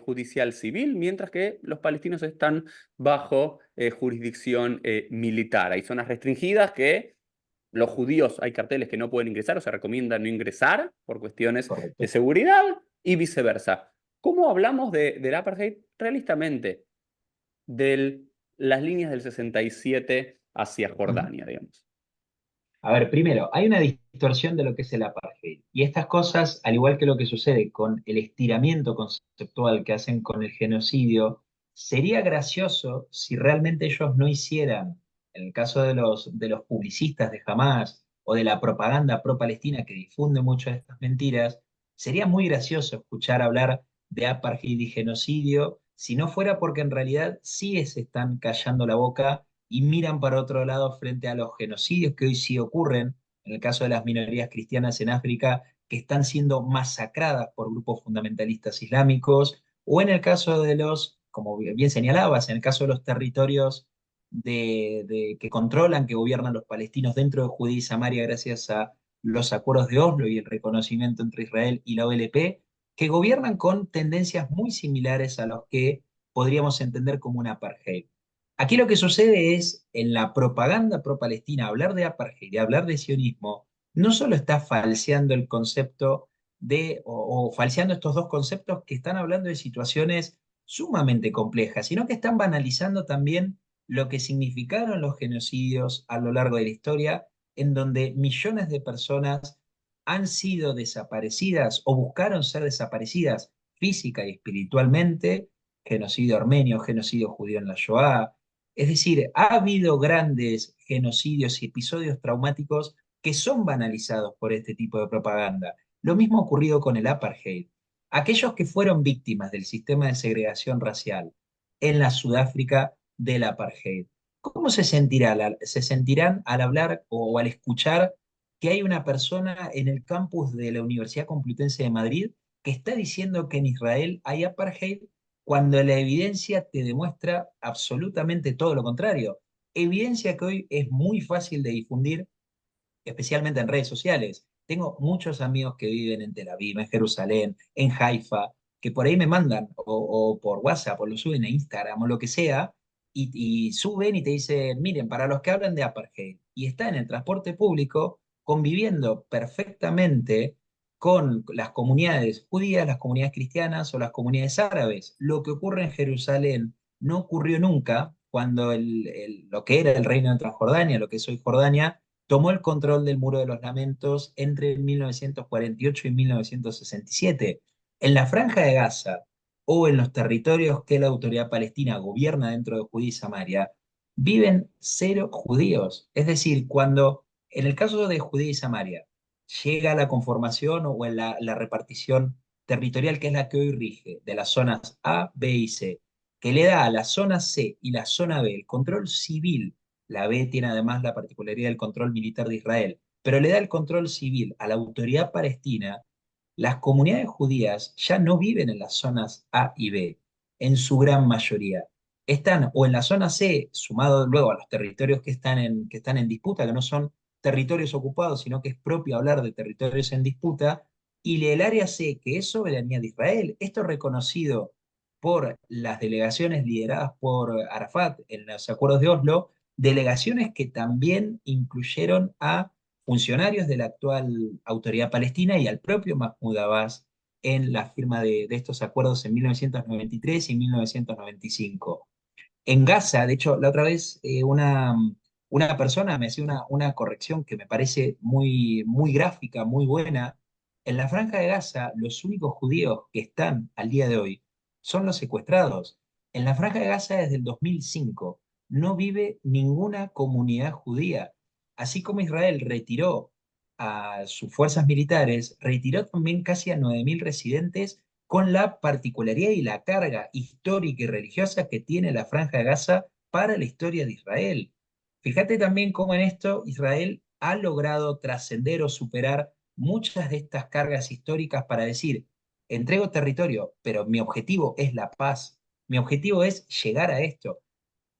judicial civil, mientras que los palestinos están bajo jurisdicción militar. Hay zonas restringidas que los judíos, hay carteles que no pueden ingresar o se recomienda no ingresar por cuestiones de Correcto. seguridad y viceversa. ¿Cómo hablamos del apartheid realistamente? De las líneas del 67 hacia Ujú. Jordania, digamos. A ver, primero, hay una distorsión de lo que es el apartheid. Y estas cosas, al igual que lo que sucede con el estiramiento conceptual que hacen con el genocidio, sería gracioso si realmente ellos no hicieran, en el caso de los publicistas de Hamas o de la propaganda pro-palestina que difunde muchas de estas mentiras, sería muy gracioso escuchar hablar de apartheid y genocidio si no fuera porque en realidad sí se están callando la boca y miran para otro lado frente a los genocidios que hoy sí ocurren, en el caso de las minorías cristianas en África, que están siendo masacradas por grupos fundamentalistas islámicos, o en el caso de los, como bien señalabas, en el caso de los territorios que controlan, que gobiernan los palestinos dentro de Judea y Samaria gracias a los acuerdos de Oslo y el reconocimiento entre Israel y la OLP, que gobiernan con tendencias muy similares a los que podríamos entender como un apartheid. Aquí lo que sucede es, en la propaganda pro-palestina, hablar de apartheid, hablar de sionismo, no solo está falseando el concepto o falseando estos dos conceptos que están hablando de situaciones sumamente complejas, sino que están banalizando también lo que significaron los genocidios a lo largo de la historia, en donde millones de personas han sido desaparecidas o buscaron ser desaparecidas física y espiritualmente, genocidio armenio, genocidio judío en la Shoah. Es decir, ha habido grandes genocidios y episodios traumáticos que son banalizados por este tipo de propaganda. Lo mismo ha ocurrido con el apartheid. Aquellos que fueron víctimas del sistema de segregación racial en la Sudáfrica del apartheid, ¿cómo se sentirán al hablar o al escuchar que hay una persona en el campus de la Universidad Complutense de Madrid que está diciendo que en Israel hay apartheid cuando la evidencia te demuestra absolutamente todo lo contrario? Evidencia que hoy es muy fácil de difundir, especialmente en redes sociales. Tengo muchos amigos que viven en Tel Aviv, en Jerusalén, en Haifa, que por ahí me mandan, o por WhatsApp, o lo suben a Instagram, o lo que sea, y suben y te dicen, miren, para los que hablan de apartheid, y está en el transporte público, conviviendo perfectamente con las comunidades judías, las comunidades cristianas o las comunidades árabes. Lo que ocurre en Jerusalén no ocurrió nunca cuando lo que era el reino de Transjordania, lo que es hoy Jordania, tomó el control del Muro de los Lamentos entre 1948 y 1967. En la Franja de Gaza o en los territorios que la autoridad palestina gobierna dentro de Judea y Samaria, viven cero judíos. Es decir, cuando en el caso de Judea y Samaria llega la conformación o en la repartición territorial que es la que hoy rige, de las zonas A, B y C, que le da a la zona C y la zona B el control civil. La B tiene además la particularidad del control militar de Israel, pero le da el control civil a la autoridad palestina. Las comunidades judías ya no viven en las zonas A y B, en su gran mayoría. Están o en la zona C, sumado luego a los territorios que están en disputa, que no son territorios ocupados, sino que es propio hablar de territorios en disputa, y el área C, que es soberanía de Israel. Esto reconocido por las delegaciones lideradas por Arafat en los acuerdos de Oslo, delegaciones que también incluyeron a funcionarios de la actual autoridad palestina y al propio Mahmoud Abbas en la firma de estos acuerdos en 1993 y 1995. En Gaza, de hecho, la otra vez una persona me hacía una corrección que me parece muy, muy gráfica, muy buena. En la Franja de Gaza, los únicos judíos que están al día de hoy son los secuestrados. En la Franja de Gaza, desde el 2005, no vive ninguna comunidad judía. Así como Israel retiró a sus fuerzas militares, retiró también casi a 9.000 residentes con la particularidad y la carga histórica y religiosa que tiene la Franja de Gaza para la historia de Israel. Fíjate también cómo en esto Israel ha logrado trascender o superar muchas de estas cargas históricas para decir, entrego territorio, pero mi objetivo es la paz, mi objetivo es llegar a esto.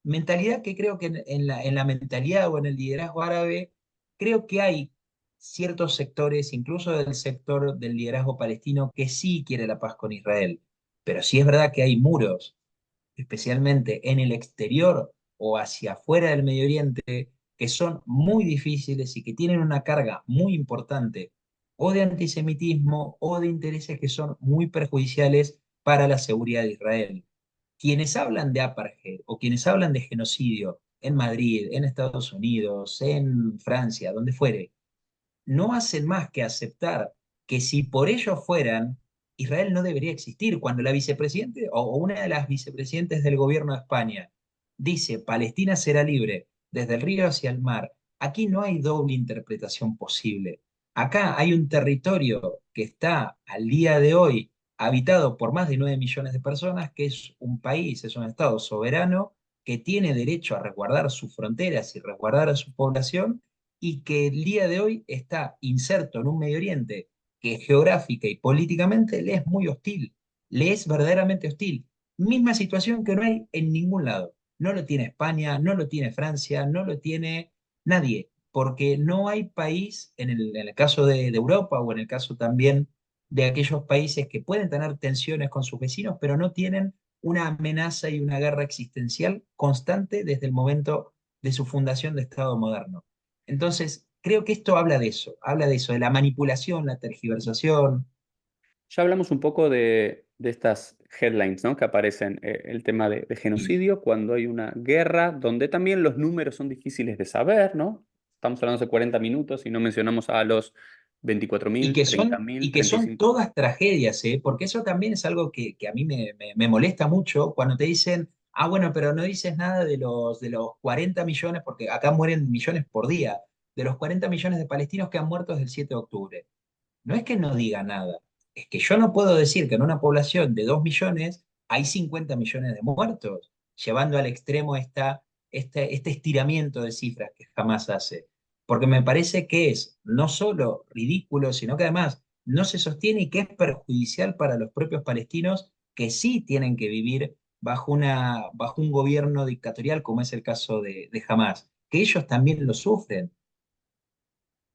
Mentalidad que creo que en la mentalidad o en el liderazgo árabe, creo que hay ciertos sectores, incluso del sector del liderazgo palestino, que sí quiere la paz con Israel. Pero sí es verdad que hay muros, especialmente en el exterior o hacia afuera del Medio Oriente, que son muy difíciles y que tienen una carga muy importante o de antisemitismo o de intereses que son muy perjudiciales para la seguridad de Israel. Quienes hablan de apartheid o quienes hablan de genocidio en Madrid, en Estados Unidos, en Francia, donde fuere, no hacen más que aceptar que si por ellos fueran, Israel no debería existir. Cuando la vicepresidente o una de las vicepresidentes del gobierno de España dice Palestina será libre desde el río hacia el mar, aquí no hay doble interpretación posible. Acá hay un territorio que está al día de hoy habitado por más de 9 millones de personas, que es un país, es un Estado soberano que tiene derecho a resguardar sus fronteras y resguardar a su población, y que el día de hoy está inserto en un Medio Oriente que geográfica y políticamente le es muy hostil, le es verdaderamente hostil. Misma situación que no hay en ningún lado. No lo tiene España, no lo tiene Francia, no lo tiene nadie, porque no hay país, en el caso de Europa o en el caso también de aquellos países que pueden tener tensiones con sus vecinos, pero no tienen una amenaza y una guerra existencial constante desde el momento de su fundación de Estado moderno. Entonces, creo que esto habla de eso, de la manipulación, la tergiversación. Ya hablamos un poco de estas headlines, ¿no? Que aparecen, el tema de genocidio, cuando hay una guerra, donde también los números son difíciles de saber, ¿no? Estamos hablando de 40 minutos y no mencionamos a los 24.000, treinta Y mil, que treinta y son cinco todas tragedias, ¿eh? Porque eso también es algo que a mí me molesta mucho cuando te dicen, ah, bueno, pero no dices nada de los 40 millones, porque acá mueren millones por día, de los 40 millones de palestinos que han muerto desde el 7 de octubre. No es que no diga nada, es que yo no puedo decir que en una población de 2 millones hay 50 millones de muertos, llevando al extremo este estiramiento de cifras que jamás hace. Porque me parece que es no solo ridículo, sino que además no se sostiene y que es perjudicial para los propios palestinos que sí tienen que vivir bajo un gobierno dictatorial como es el caso de Hamas, que ellos también lo sufren.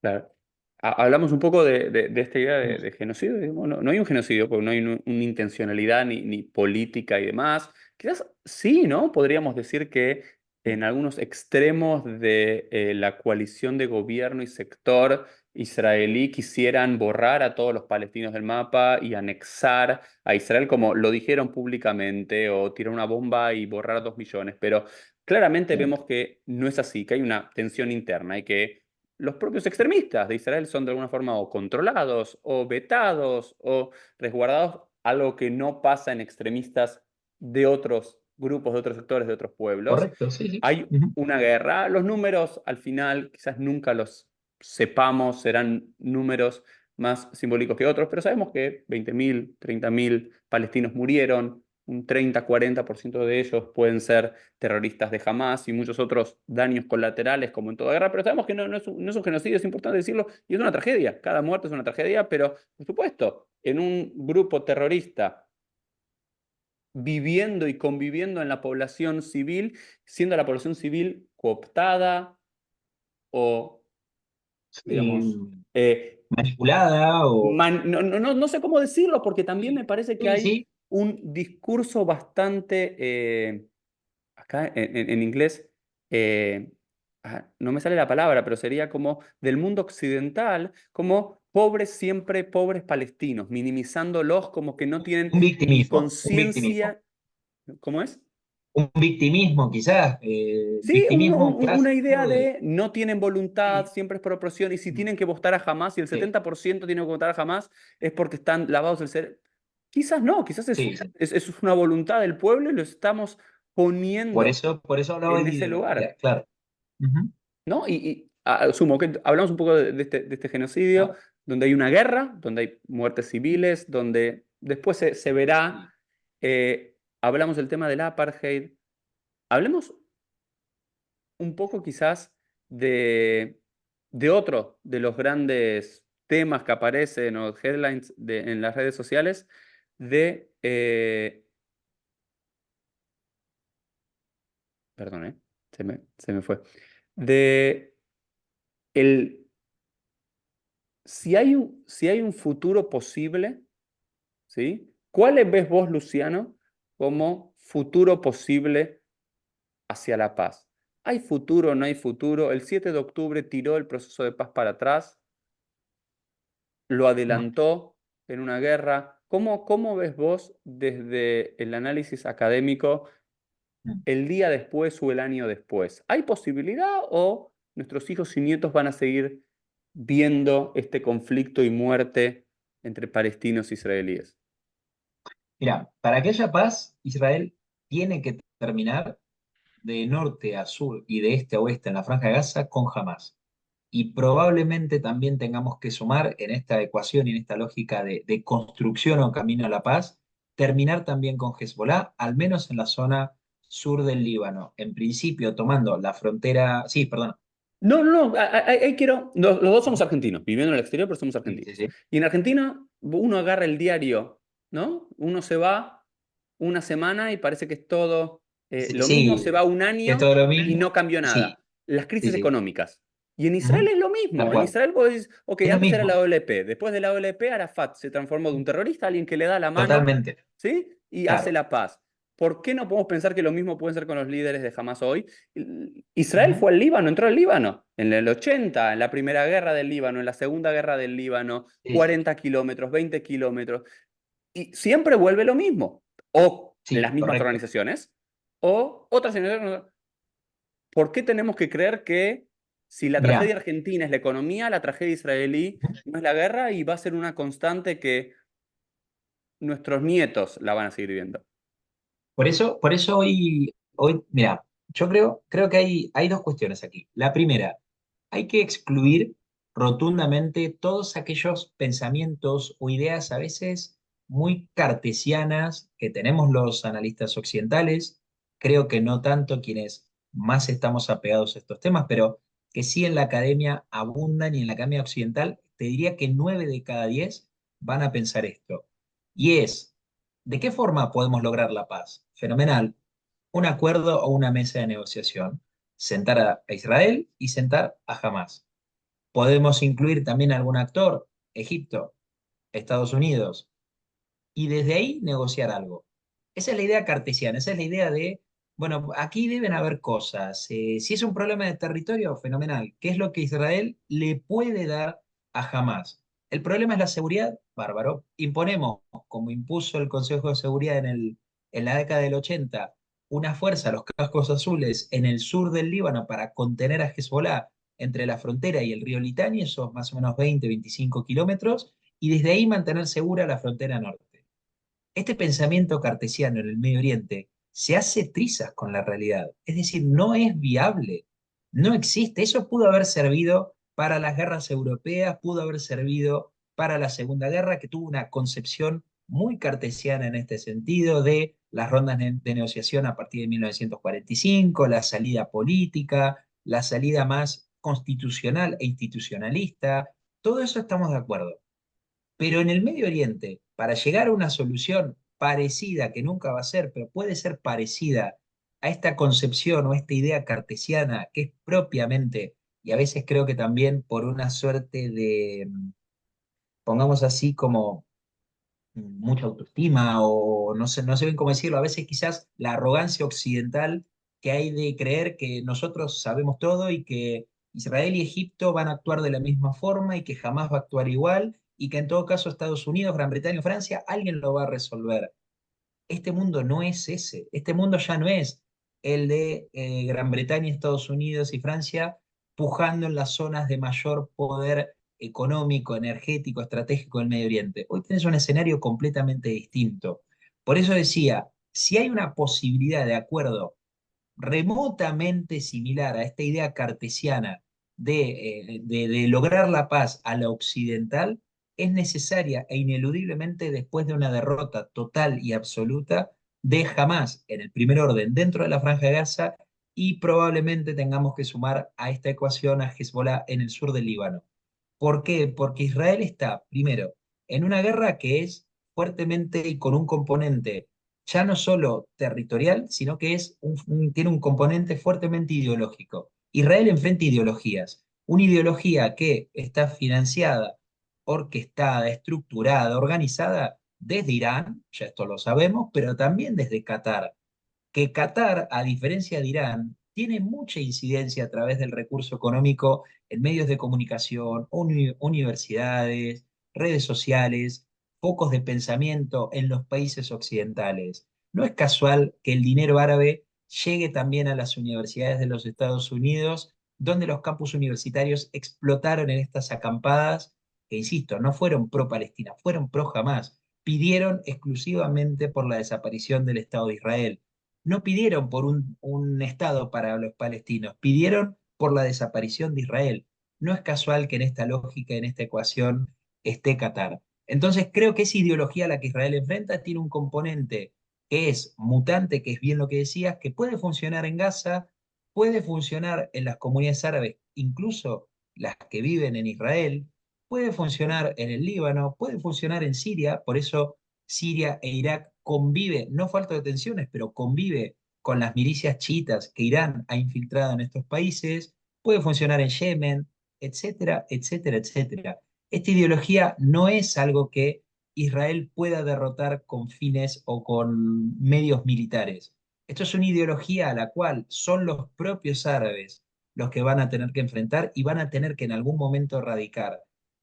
Claro. Hablamos un poco de esta idea Mm. de genocidio. Digamos, no, no hay un genocidio porque no hay una intencionalidad ni política y demás. Quizás sí, ¿no? Podríamos decir que en algunos extremos de la coalición de gobierno y sector israelí quisieran borrar a todos los palestinos del mapa y anexar a Israel, como lo dijeron públicamente, o tirar una bomba y borrar a 2 millones. Pero claramente Sí. vemos que no es así, que hay una tensión interna y que los propios extremistas de Israel son de alguna forma o controlados o vetados o resguardados, algo que no pasa en extremistas de otros grupos, de otros sectores, de otros pueblos. Correcto, sí, sí. Hay Ujú. una guerra, los números al final quizás nunca los sepamos, serán números más simbólicos que otros, pero sabemos que 20.000, 30.000 palestinos murieron, un 30-40% de ellos pueden ser terroristas de Hamas y muchos otros daños colaterales como en toda guerra, pero sabemos que no es un genocidio, es importante decirlo, y es una tragedia. Cada muerte es una tragedia, pero por supuesto, en un grupo terrorista viviendo y conviviendo en la población civil, siendo la población civil cooptada o, Sí, digamos, manipulada o... no sé cómo decirlo, porque también me parece que Sí, hay sí, un discurso bastante acá en inglés, eh, no me sale la palabra, pero sería como del mundo occidental, como pobres siempre, pobres palestinos, minimizándolos como que no tienen ni un victimismo. conciencia. ¿Cómo es? Un victimismo quizás, Sí, victimismo una idea clásico de... de no tienen voluntad, Sí, siempre es por opresión, y si tienen que votar a Hamas, y el sí, 70% tienen que votar a Hamas, es porque están lavados el cerebro. Quizás no, quizás sí, sí. es una voluntad del pueblo y lo estamos poniendo Por eso hablaba en de ese lugar. claro. Ujú. ¿No? Asumo que hablamos un poco de este genocidio, Ah, donde hay una guerra, donde hay muertes civiles, donde después se sí. verá, hablamos del tema del apartheid, hablemos un poco quizás de otro de los grandes temas que aparecen o headlines en las redes sociales, perdón, se me fue, de el si hay un futuro posible, ¿sí? ¿Cuáles ves vos, Luciano, como futuro posible hacia la paz? ¿Hay futuro o no hay futuro? El 7 de octubre tiró el proceso de paz para atrás, lo adelantó en una guerra. ¿Cómo ves vos desde el análisis académico Mm. el día después o el año después? ¿Hay posibilidad o nuestros hijos y nietos van a seguir viendo este conflicto y muerte entre palestinos e israelíes? Mira, para que haya paz, Israel tiene que terminar de norte a sur y de este a oeste en la Franja de Gaza con Hamas. Y probablemente también tengamos que sumar en esta ecuación y en esta lógica de construcción o camino a la paz, terminar también con Hezbollah, al menos en la zona sur del Líbano. En principio, tomando la frontera, sí, perdón, No, no, ahí quiero. Los dos somos argentinos, viviendo en el exterior, pero somos Sí, sí, argentinos. sí. Y en Argentina, uno agarra el diario, ¿no? Uno se va una semana y parece que es todo Sí, lo mismo, sí, se va un que es año todo lo y mismo. no cambió Sí, nada. Las sí, crisis sí. económicas. Y en Israel Ujú. es lo Tal mismo. En cual. Israel vos decís, ok, Es lo antes era la mismo. OLP, después de la OLP, Arafat se transformó de un terrorista a alguien que le da la mano, Totalmente. ¿sí? Y hace Claro. la paz. ¿Por qué no podemos pensar que lo mismo puede ser con los líderes de Hamas hoy? Israel Ujú. fue al Líbano, entró al Líbano en el 80, en la primera guerra del Líbano, en la segunda guerra del Líbano, Sí, sí. 40 kilómetros, 20 kilómetros, y siempre vuelve lo mismo. O las Sí, mismas correcto. organizaciones, o otras organizaciones. ¿Por qué tenemos que creer que si la tragedia Mirá. argentina es la economía, la tragedia israelí no es la guerra y va a ser una constante que nuestros nietos la van a seguir viendo? Por eso hoy, mira, yo creo que hay dos cuestiones aquí. La primera, hay que excluir rotundamente todos aquellos pensamientos o ideas a veces muy cartesianas que tenemos los analistas occidentales. Creo que no tanto quienes más estamos apegados a estos temas, pero que sí en la academia abundan y en la academia occidental, te diría que 9 de cada 10 van a pensar esto. Y es, ¿de qué forma podemos lograr la paz? Fenomenal. Un acuerdo o una mesa de negociación. Sentar a Israel y sentar a Hamas. Podemos incluir también algún actor, Egipto, Estados Unidos, y desde ahí negociar algo. Esa es la idea cartesiana, esa es la idea de, bueno, aquí deben haber cosas. Si es un problema de territorio, fenomenal. ¿Qué es lo que Israel le puede dar a Hamas? El problema es la seguridad, bárbaro. Imponemos, como impuso el Consejo de Seguridad en la década del 80, una fuerza, los cascos azules, en el sur del Líbano para contener a Hezbollah entre la frontera y el río Litani, esos más o menos 20, 25 kilómetros, y desde ahí mantener segura la frontera norte. Este pensamiento cartesiano en el Medio Oriente se hace trizas con la realidad, es decir, no es viable, no existe. Eso pudo haber servido para las guerras europeas, pudo haber servido para la Segunda Guerra, que tuvo una concepción muy cartesiana en este sentido de las rondas de negociación a partir de 1945, la salida política, la salida más constitucional e institucionalista, todo eso estamos de acuerdo. Pero en el Medio Oriente, para llegar a una solución parecida, que nunca va a ser, pero puede ser parecida a esta concepción o esta idea cartesiana que es propiamente, y a veces creo que también por una suerte de, pongamos así, como mucha autoestima o no sé bien cómo decirlo, a veces quizás la arrogancia occidental que hay de creer que nosotros sabemos todo y que Israel y Egipto van a actuar de la misma forma y que jamás va a actuar igual y que en todo caso Estados Unidos, Gran Bretaña o Francia, alguien lo va a resolver. Este mundo no es ese, este mundo ya no es el de Gran Bretaña, Estados Unidos y Francia pujando en las zonas de mayor poder económico, energético, estratégico del Medio Oriente. Hoy tenés un escenario completamente distinto. Por eso decía, si hay una posibilidad de acuerdo remotamente similar a esta idea cartesiana de lograr la paz a la occidental, es necesaria e ineludiblemente después de una derrota total y absoluta de Hamas en el primer orden dentro de la Franja de Gaza y probablemente tengamos que sumar a esta ecuación a Hezbollah en el sur del Líbano. ¿Por qué? Porque Israel está, primero, en una guerra que es fuertemente y con un componente ya no solo territorial, sino que es tiene un componente fuertemente ideológico. Israel enfrenta ideologías, una ideología que está financiada, orquestada, estructurada, organizada desde Irán, ya esto lo sabemos, pero también desde Qatar, que Qatar, a diferencia de Irán, tiene mucha incidencia a través del recurso económico en medios de comunicación, universidades, redes sociales, focos de pensamiento en los países occidentales. No es casual que el dinero árabe llegue también a las universidades de los Estados Unidos, donde los campus universitarios explotaron en estas acampadas, que insisto, no fueron pro Palestina, fueron pro Hamas, pidieron exclusivamente por la desaparición del Estado de Israel. No pidieron por un Estado para los palestinos, pidieron por la desaparición de Israel. No es casual que en esta lógica, en esta ecuación, esté Qatar. Entonces creo que esa ideología a la que Israel enfrenta tiene un componente que es mutante, que es bien lo que decías, que puede funcionar en Gaza, puede funcionar en las comunidades árabes incluso las que viven en Israel, puede funcionar en el Líbano, puede funcionar en Siria, por eso Siria e Irak convive, no falta de tensiones, pero convive con las milicias chiitas que Irán ha infiltrado en estos países, puede funcionar en Yemen, etcétera, etcétera, etcétera. Esta ideología no es algo que Israel pueda derrotar con fines o con medios militares. Esto es una ideología a la cual son los propios árabes los que van a tener que enfrentar y van a tener que en algún momento erradicar.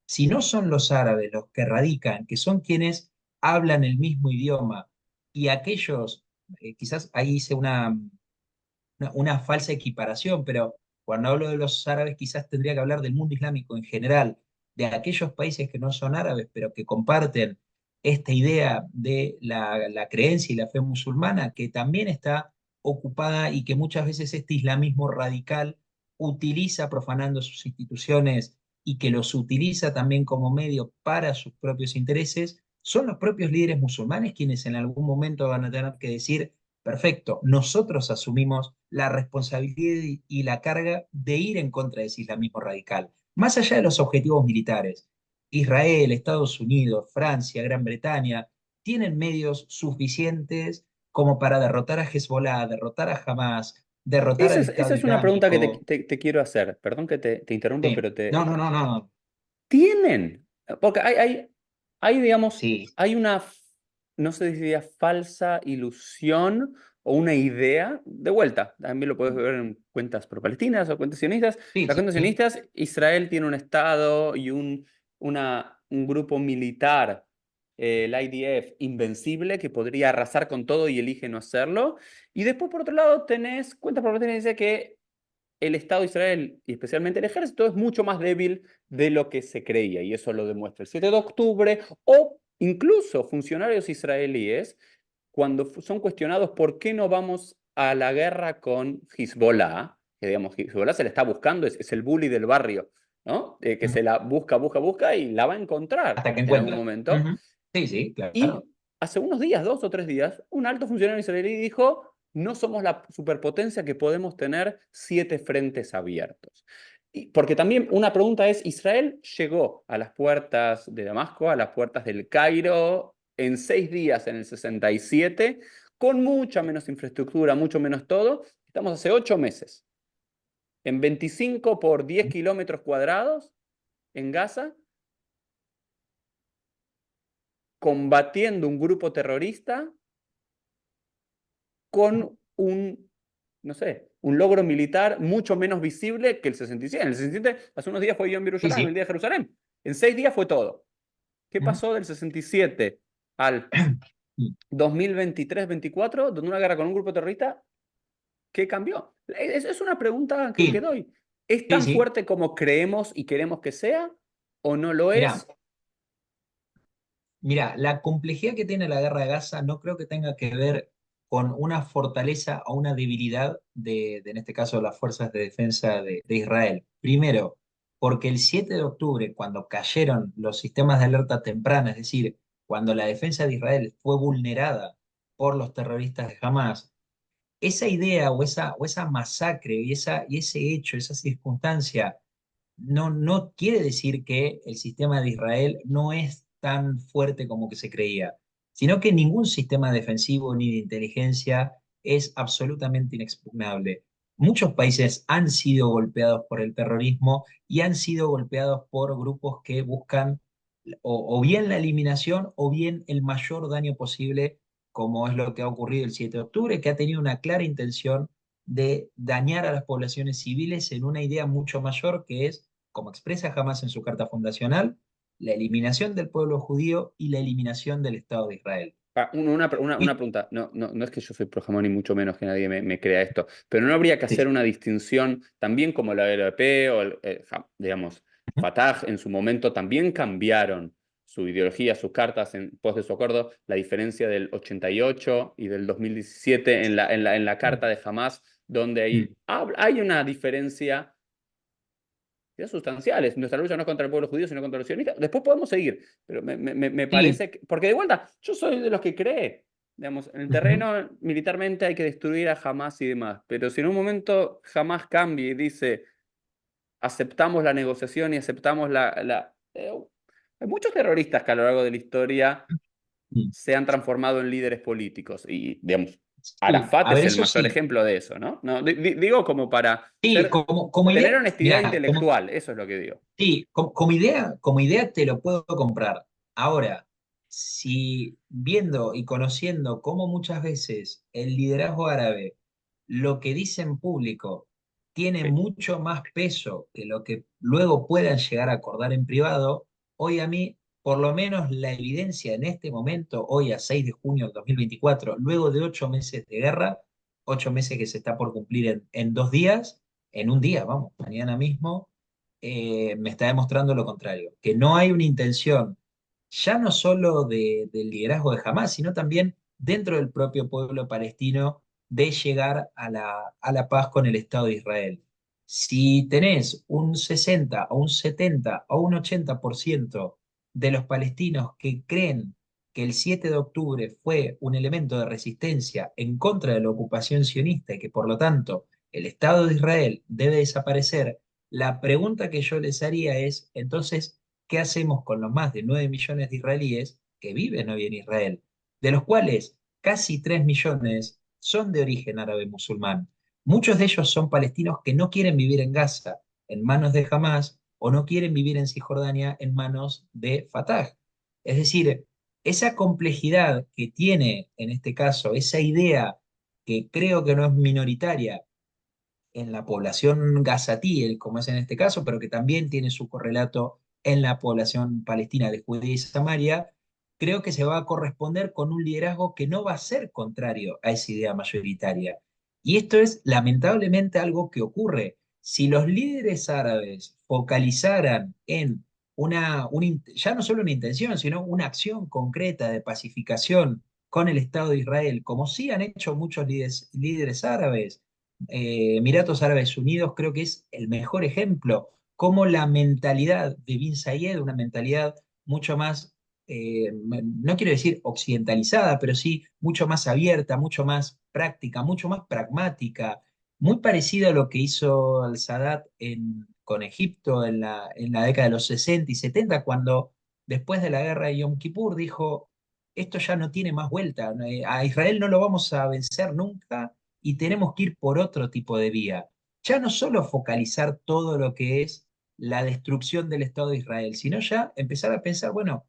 Si no son los árabes los que radican, que son quienes hablan el mismo idioma, y aquellos, quizás ahí hice una falsa equiparación, pero cuando hablo de los árabes quizás tendría que hablar del mundo islámico en general, de aquellos países que no son árabes, pero que comparten esta idea de la creencia y la fe musulmana, que también está ocupada y que muchas veces este islamismo radical utiliza profanando sus instituciones y que los utiliza también como medio para sus propios intereses, son los propios líderes musulmanes quienes en algún momento van a tener que decir: perfecto, nosotros asumimos la responsabilidad y la carga de ir en contra de ese islamismo radical, más allá de los objetivos militares. Israel, Estados Unidos, Francia, Gran Bretaña tienen medios suficientes como para derrotar a Hezbollah, derrotar a Hamas, derrotar al Esa Estado es una pregunta que Islámico. te quiero hacer. Perdón que te interrumpo, Sí. pero No, no, no, no. tienen. Porque digamos, Sí, hay una, no sé si diría falsa ilusión o una idea. De vuelta, también lo puedes ver en cuentas pro-palestinas o cuentas sionistas. sí, Las sí, cuentas sí. sionistas, Israel tiene un Estado y un grupo militar, el IDF, invencible, que podría arrasar con todo y elige no hacerlo. Y después, por otro lado, tenés cuentas pro-palestinas que dice que el Estado de Israel, y especialmente el ejército, es mucho más débil de lo que se creía, y eso lo demuestra el 7 de octubre, o incluso funcionarios israelíes, cuando son cuestionados por qué no vamos a la guerra con Hezbollah, que digamos, Hezbollah se la está buscando, es el bully del barrio, ¿no? Que se la busca, busca, busca y la va a encontrar Hasta que en algún encuentra. momento. Ujú. Sí, sí, claro. Y hace unos días, 2 o 3 días, un alto funcionario israelí dijo: no somos la superpotencia que podemos tener 7 frentes abiertos. Porque también una pregunta es: Israel llegó a las puertas de Damasco, a las puertas del Cairo, en 6 días en el 67, con mucha menos infraestructura, mucho menos todo. Estamos hace 8 meses, en 25 por 10 kilómetros cuadrados en Gaza, combatiendo un grupo terrorista con no sé, un logro militar mucho menos visible que el 67. En el 67, hace unos días fue Yom Sí, Yerushalayim, el sí. día de Jerusalén. En 6 días fue todo. ¿Qué Ujú. pasó del 67 al 2023-24, donde una guerra con un grupo terrorista? ¿Qué cambió? Es una pregunta que Sí, doy. ¿Es sí, tan sí. fuerte como creemos y queremos que sea? ¿O no lo Mira, es? Mira, la complejidad que tiene la guerra de Gaza no creo que tenga que ver con una fortaleza o una debilidad en este caso, las fuerzas de defensa de Israel. Primero, porque el 7 de octubre, cuando cayeron los sistemas de alerta temprana, es decir, cuando la defensa de Israel fue vulnerada por los terroristas de Hamas, esa idea o esa masacre y ese hecho, esa circunstancia no quiere decir que el sistema de Israel no es tan fuerte como que se creía, sino que ningún sistema defensivo ni de inteligencia es absolutamente inexpugnable. Muchos países han sido golpeados por el terrorismo y han sido golpeados por grupos que buscan o bien la eliminación o bien el mayor daño posible, como es lo que ha ocurrido el 7 de octubre, que ha tenido una clara intención de dañar a las poblaciones civiles en una idea mucho mayor que es, como expresa Hamas en su carta fundacional, la eliminación del pueblo judío y la eliminación del Estado de Israel. Una Y pregunta, no es que yo soy pro jamón ni mucho menos que nadie me crea esto, pero no habría que hacer sí, una distinción también como la LP o, digamos, Fatah en su momento también cambiaron su ideología, sus cartas en pos de su acuerdo, la diferencia del 88 y del 2017 en la carta de Hamas, donde hay una diferencia sustanciales. Nuestra lucha no es contra el pueblo judío, sino contra los sionistas. Después podemos seguir, pero me sí, parece porque de vuelta, yo soy de los que cree, digamos, en el ujú, terreno militarmente hay que destruir a Hamas y demás, pero si en un momento Hamas cambia y dice: aceptamos la negociación y aceptamos hay muchos terroristas que a lo largo de la historia Mm. se han transformado en líderes políticos. Y, digamos, Sí, Arafat a es ver, el eso mayor sí. ejemplo de eso, ¿no? No, digo como para Sí, como tener idea, honestidad mira, intelectual, eso es lo que digo. sí, como idea te lo puedo comprar. Ahora, si viendo y conociendo cómo muchas veces el liderazgo árabe, lo que dice en público, tiene Sí. mucho más peso que lo que luego puedan llegar a acordar en privado, hoy a mí, por lo menos la evidencia en este momento, hoy a 6 de junio del 2024, luego de 8 meses de guerra, 8 meses que se está por cumplir en 2 días, en un día, vamos, mañana mismo me está demostrando lo contrario, que no hay una intención ya no solo del liderazgo de Hamas, sino también dentro del propio pueblo palestino de llegar a la paz con el Estado de Israel. Si tenés un 60 o un 70 o un 80% de los palestinos que creen que el 7 de octubre fue un elemento de resistencia en contra de la ocupación sionista y que por lo tanto el Estado de Israel debe desaparecer, la pregunta que yo les haría es, entonces, ¿qué hacemos con los más de 9 millones de israelíes que viven hoy en Israel? De los cuales casi 3 millones son de origen árabe musulmán. Muchos de ellos son palestinos que no quieren vivir en Gaza, en manos de Hamas, o no quieren vivir en Cisjordania en manos de Fatah. Es decir, esa complejidad que tiene en este caso, esa idea que creo que no es minoritaria en la población gazatí, como es en este caso, pero que también tiene su correlato en la población palestina de Judea y Samaria, creo que se va a corresponder con un liderazgo que no va a ser contrario a esa idea mayoritaria. Y esto es lamentablemente algo que ocurre. Si los líderes árabes focalizaran en ya no solo una intención, sino una acción concreta de pacificación con el Estado de Israel, como sí han hecho muchos líderes árabes, Emiratos Árabes Unidos creo que es el mejor ejemplo, como la mentalidad de Bin Zayed, una mentalidad mucho más, no quiero decir occidentalizada, pero sí mucho más abierta, mucho más práctica, mucho más pragmática, muy parecida a lo que hizo al Sadat con Egipto en la década de los 60 y 70, cuando después de la guerra de Yom Kippur dijo, esto ya no tiene más vuelta, a Israel no lo vamos a vencer nunca y tenemos que ir por otro tipo de vía. Ya no solo focalizar todo lo que es la destrucción del Estado de Israel, sino ya empezar a pensar, bueno,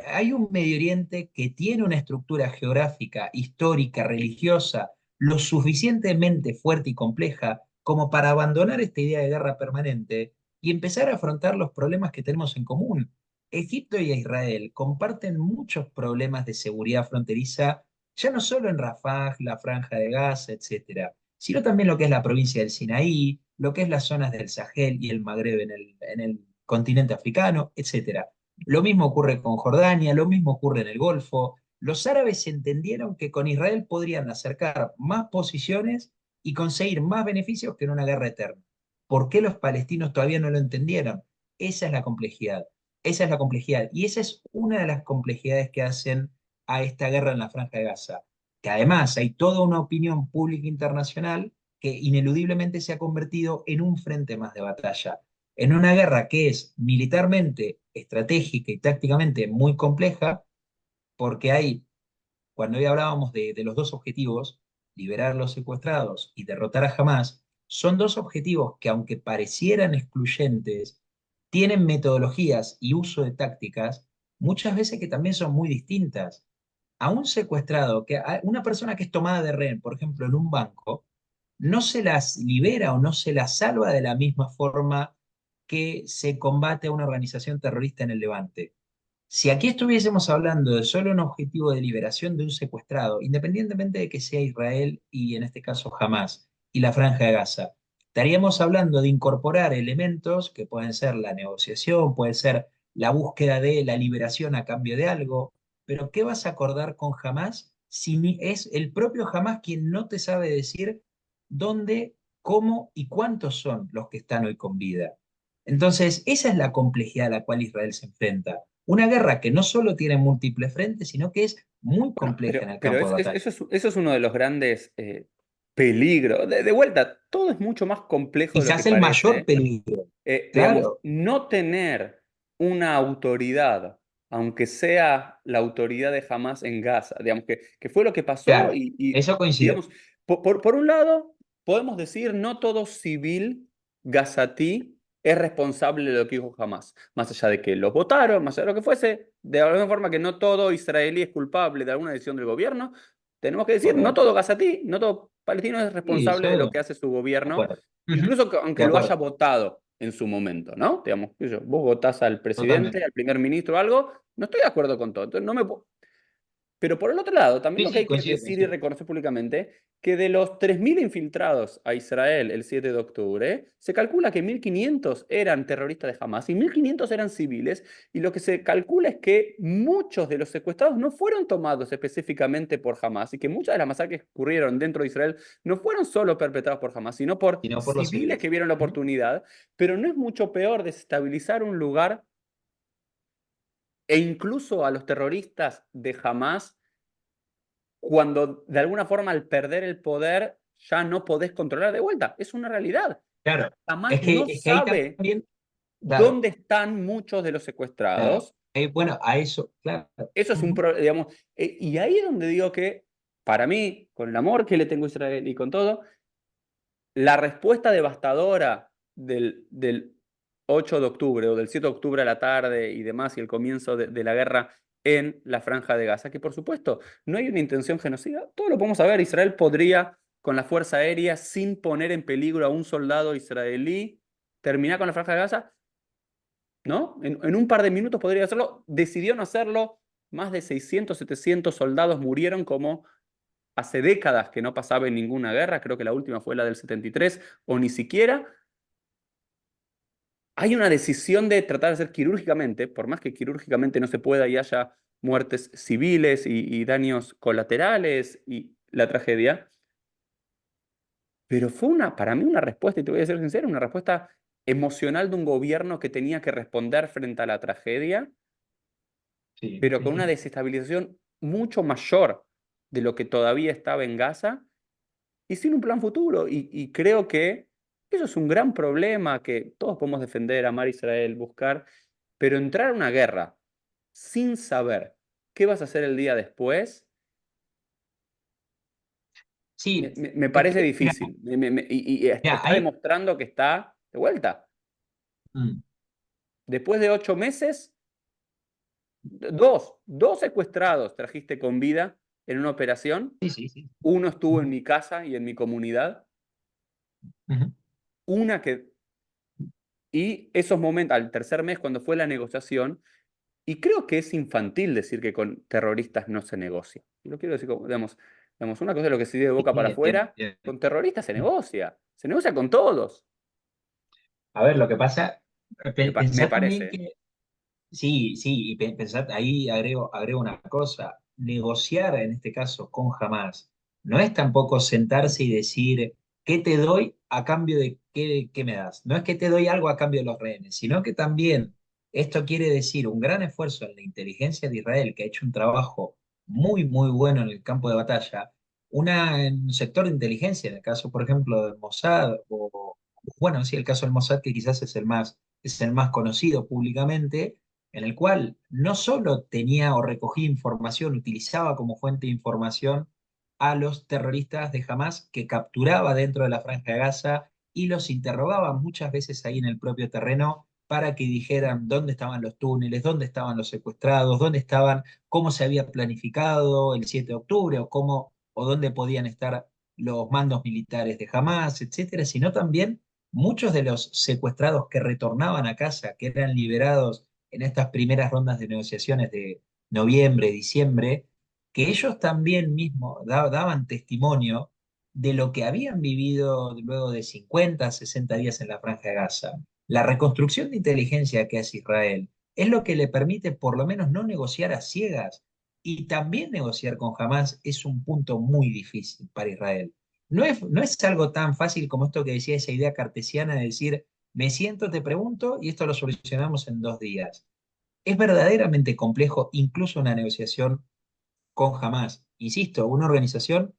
hay un Medio Oriente que tiene una estructura geográfica, histórica, religiosa, lo suficientemente fuerte y compleja como para abandonar esta idea de guerra permanente y empezar a afrontar los problemas que tenemos en común. Egipto y Israel comparten muchos problemas de seguridad fronteriza, ya no solo en Rafah, la Franja de Gaza, etcétera, sino también lo que es la provincia del Sinaí, lo que es las zonas del Sahel y el Magreb en el continente africano, etcétera. Lo mismo ocurre con Jordania, lo mismo ocurre en el Golfo. Los árabes entendieron que con Israel podrían acercar más posiciones y conseguir más beneficios que en una guerra eterna. ¿Por qué los palestinos todavía no lo entendieron? Esa es la complejidad. Esa es la complejidad. Y esa es una de las complejidades que hacen a esta guerra en la Franja de Gaza. Que además hay toda una opinión pública internacional que ineludiblemente se ha convertido en un frente más de batalla en una guerra que es militarmente, estratégica y tácticamente muy compleja, porque hay, cuando hoy hablábamos de los dos objetivos, liberar a los secuestrados y derrotar a Hamas, son dos objetivos que aunque parecieran excluyentes, tienen metodologías y uso de tácticas muchas veces que también son muy distintas. A un secuestrado, a una persona que es tomada de rehén, por ejemplo, en un banco, no se las libera o no se las salva de la misma forma que se combate a una organización terrorista en el Levante. Si aquí estuviésemos hablando de solo un objetivo de liberación de un secuestrado, independientemente de que sea Israel y en este caso Hamas y la Franja de Gaza, estaríamos hablando de incorporar elementos que pueden ser la negociación, puede ser la búsqueda de la liberación a cambio de algo, pero ¿qué vas a acordar con Hamas si es el propio Hamas quien no te sabe decir dónde, cómo y cuántos son los que están hoy con vida? Entonces, esa es la complejidad a la cual Israel se enfrenta. Una guerra que no solo tiene múltiples frentes, sino que es muy Bueno, compleja en el pero campo de batalla. eso es uno de los grandes peligro. De vuelta, todo es mucho más complejo de lo que Quizás el mayor parece. peligro. Digamos, Claro, no tener una autoridad, aunque sea la autoridad de Hamas en Gaza, digamos, que fue lo que pasó claro. Eso coincido. digamos, por un lado, podemos decir, no todo civil gazatí es responsable de lo que dijo Hamas, más allá de que los votaron, más allá de lo que fuese, de alguna forma que no todo israelí es culpable de alguna decisión del gobierno, tenemos que decir, no todo Correcto. gazatí, no todo palestino es Sí, responsable de lo yo, que hace su de gobierno, acuerdo. Ujú. incluso De aunque lo haya acuerdo, votado en su momento, ¿no? Digamos, qué sé yo, vos votás al presidente, totalmente. al primer ministro o algo, no estoy de acuerdo con todo. Entonces, no me, pero por el otro lado, también Sí, lo que sí, hay que coincido, decir y coincido. reconocer públicamente, que de los 3.000 infiltrados a Israel el 7 de octubre, se calcula que 1.500 eran terroristas de Hamas y 1.500 eran civiles, y lo que se calcula es que muchos de los secuestrados no fueron tomados específicamente por Hamas, y que muchas de las masacres que ocurrieron dentro de Israel no fueron solo perpetrados por Hamas, sino por Sino por los civiles que civiles. vieron la Ujú. oportunidad, pero no es mucho peor desestabilizar un lugar e incluso a los terroristas de Hamas cuando de alguna forma al perder el poder ya no podés controlar de vuelta. Es una realidad. Claro. Hamas no Es que ahí sabe también, claro, dónde están muchos de los claro. secuestrados. Bueno, a eso, claro. Eso es un Ujú. problema, digamos, y ahí es donde digo que, para mí, con el amor que le tengo a Israel y con todo, la respuesta devastadora del 8 de octubre o del 7 de octubre a la tarde y demás y el comienzo de la guerra en la Franja de Gaza, que por supuesto no hay una intención genocida, todo lo podemos saber, Israel podría con la Fuerza Aérea sin poner en peligro a un soldado israelí terminar con la Franja de Gaza, ¿no? En un par de minutos podría hacerlo, decidió no hacerlo, más de 600, 700 soldados murieron como hace décadas que no pasaba en ninguna guerra, creo que la última fue la del 73, o ni siquiera. Hay una decisión de tratar de hacer quirúrgicamente, por más que quirúrgicamente no se pueda y haya muertes civiles y daños colaterales y la tragedia, pero fue para mí una respuesta, y te voy a ser sincero, una respuesta emocional de un gobierno que tenía que responder frente a la tragedia, Sí, pero sí, con una sí. desestabilización mucho mayor de lo que todavía estaba en Gaza y sin un plan futuro. Y creo que eso es un gran problema que todos podemos defender, amar a Israel, buscar, pero entrar a una guerra sin saber qué vas a hacer el día después, Sí, me es parece que, mira, difícil. Y está ahí, demostrando que está de vuelta. mm, Después de 8 meses, dos secuestrados trajiste con vida en una operación. sí, sí, sí. Uno estuvo en Ujú, mi casa y en mi comunidad. ujú. Una que Y esos momentos, al tercer mes, cuando fue la negociación, y creo que es infantil decir que con terroristas no se negocia. Y lo quiero decir como, digamos, una cosa es lo que se dice de boca Sí, para entiendo, afuera, entiendo. con terroristas se negocia con todos, A ver, lo que pasa, me pensá también parece. que, sí, sí, y pensar, ahí agrego una cosa, negociar en este caso con Hamas no es tampoco sentarse y decir, ¿qué te doy a cambio de qué me das? No es que te doy algo a cambio de los rehenes, sino que también esto quiere decir un gran esfuerzo en la inteligencia de Israel, que ha hecho un trabajo muy, muy bueno en el campo de batalla, en un sector de inteligencia, en el caso, por ejemplo, del Mossad, o, bueno, sí, el caso del Mossad, que quizás es el más conocido públicamente, en el cual no solo tenía o recogía información, utilizaba como fuente de información a los terroristas de Hamas que capturaba dentro de la Franja de Gaza y los interrogaba muchas veces ahí en el propio terreno para que dijeran dónde estaban los túneles, dónde estaban los secuestrados, dónde estaban, cómo se había planificado el 7 de octubre o cómo o dónde podían estar los mandos militares de Hamas, etcétera, sino también muchos de los secuestrados que retornaban a casa, que eran liberados en estas primeras rondas de negociaciones de noviembre, diciembre, que ellos también mismos daban testimonio de lo que habían vivido luego de 50, 60 días en la Franja de Gaza. La reconstrucción de inteligencia que hace Israel es lo que le permite por lo menos no negociar a ciegas y también negociar con Hamas es un punto muy difícil para Israel. No es algo tan fácil como esto que decía esa idea cartesiana de decir, me siento, te pregunto y esto lo solucionamos en 2 días. Es verdaderamente complejo incluso una negociación con Hamas. Insisto, una organización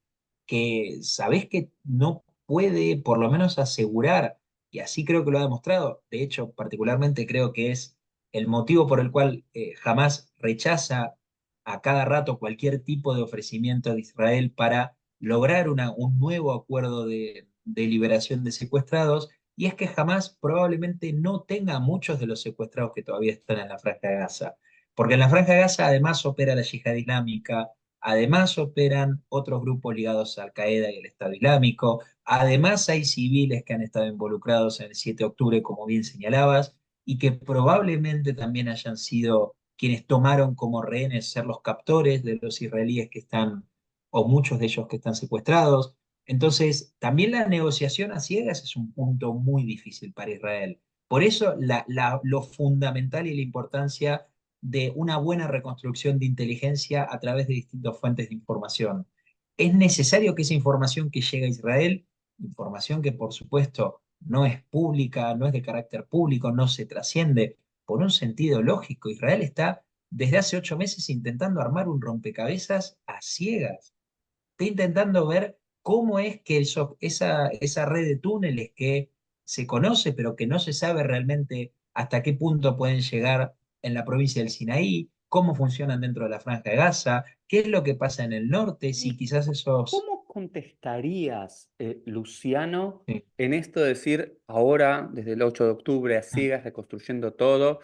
que sabés que no puede por lo menos asegurar, y así creo que lo ha demostrado, de hecho particularmente creo que es el motivo por el cual jamás rechaza a cada rato cualquier tipo de ofrecimiento de Israel para lograr un nuevo acuerdo de liberación de secuestrados, y es que jamás probablemente no tenga a muchos de los secuestrados que todavía están en la Franja de Gaza. Porque en la Franja de Gaza además opera la Yihad Islámica, además operan otros grupos ligados a Al Qaeda y el Estado Islámico, además hay civiles que han estado involucrados en el 7 de octubre, como bien señalabas, y que probablemente también hayan sido quienes tomaron como rehenes ser los captores de los israelíes que están, o muchos de ellos que están secuestrados. Entonces, también la negociación a ciegas es un punto muy difícil para Israel. Por eso lo fundamental y la importancia de una buena reconstrucción de inteligencia a través de distintas fuentes de información. Es necesario que esa información que llega a Israel, información que por supuesto no es pública, no es de carácter público, no se trasciende por un sentido lógico. Israel está desde hace 8 meses intentando armar un rompecabezas a ciegas. Está intentando ver cómo es que esa red de túneles que se conoce, pero que no se sabe realmente hasta qué punto pueden llegar en la provincia del Sinaí, cómo funcionan dentro de la Franja de Gaza, qué es lo que pasa en el norte, si ¿Y quizás esos... cómo contestarías, Luciano, Sí. en esto de decir ahora, desde el 8 de octubre, a ciegas, reconstruyendo todo,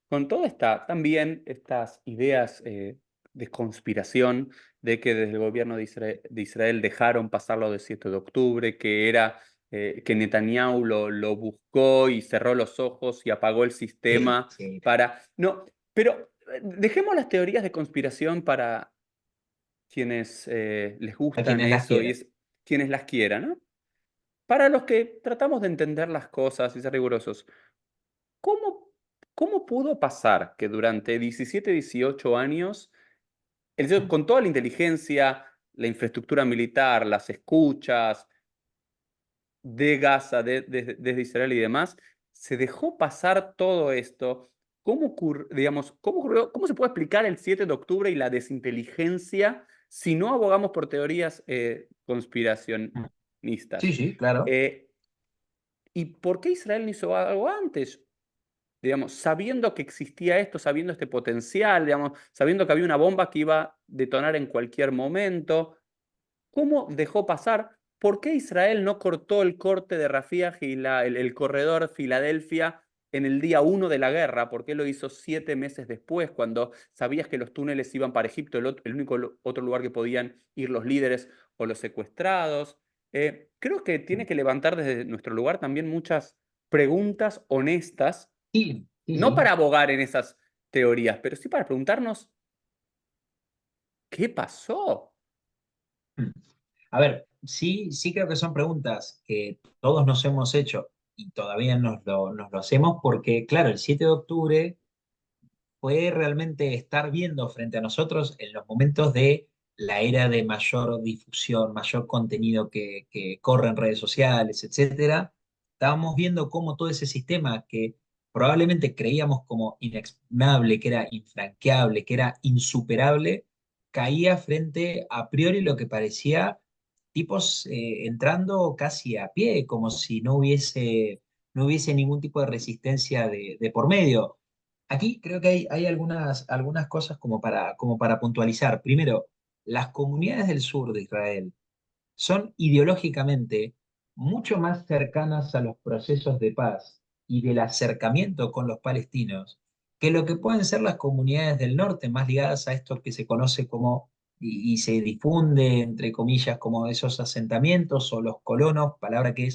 con toda esta, también estas ideas de conspiración, de que desde el gobierno de Israel dejaron pasar lo del 7 de octubre, que era que Netanyahu lo buscó y cerró los ojos y apagó el Sí, sistema sí, para... No, pero dejemos las teorías de conspiración para quienes les a gustan quienes las eso y quieran. es quienes las quieran, ¿no? Para los que tratamos de entender las cosas y ser rigurosos, ¿cómo, cómo pudo pasar que durante 17, 18 años, con toda la inteligencia, la infraestructura militar, las escuchas de Gaza, desde Israel y demás, se dejó pasar todo esto? Digamos, ¿cómo ocurrió? ¿Cómo se puede explicar el 7 de octubre y la desinteligencia si no abogamos por teorías Sí, conspiracionistas? sí, claro. Eh, ¿Y por qué Israel no hizo algo antes? Digamos, sabiendo que existía esto, sabiendo este potencial, digamos, sabiendo que había una bomba que iba a detonar en cualquier momento, ¿cómo dejó pasar? ¿Por qué Israel no cortó el corte de Rafah y el corredor Filadelfia en el día 1 de la guerra? ¿Por qué lo hizo 7 meses después, cuando sabías que los túneles iban para Egipto, el único otro lugar que podían ir los líderes o los secuestrados? Creo que tiene que levantar desde nuestro lugar también muchas preguntas honestas, Sí, sí, no sí. para abogar en esas teorías, pero sí para preguntarnos, ¿qué pasó? Mm. A ver, sí, sí creo que son preguntas que todos nos hemos hecho y todavía nos lo hacemos porque, claro, el 7 de octubre fue realmente estar viendo frente a nosotros en los momentos de la era de mayor difusión, mayor contenido que corre en redes sociales, etcétera. Estábamos viendo cómo todo ese sistema que probablemente creíamos como inexpugnable, que era infranqueable, que era insuperable, caía frente a priori lo que parecía tipos entrando casi a pie, como si no hubiese ningún tipo de resistencia de por medio. Aquí creo que hay algunas cosas como para puntualizar. Primero, las comunidades del sur de Israel son ideológicamente mucho más cercanas a los procesos de paz y del acercamiento con los palestinos que lo que pueden ser las comunidades del norte, más ligadas a esto que se conoce como, y se difunde, entre comillas, como esos asentamientos o los colonos, palabra que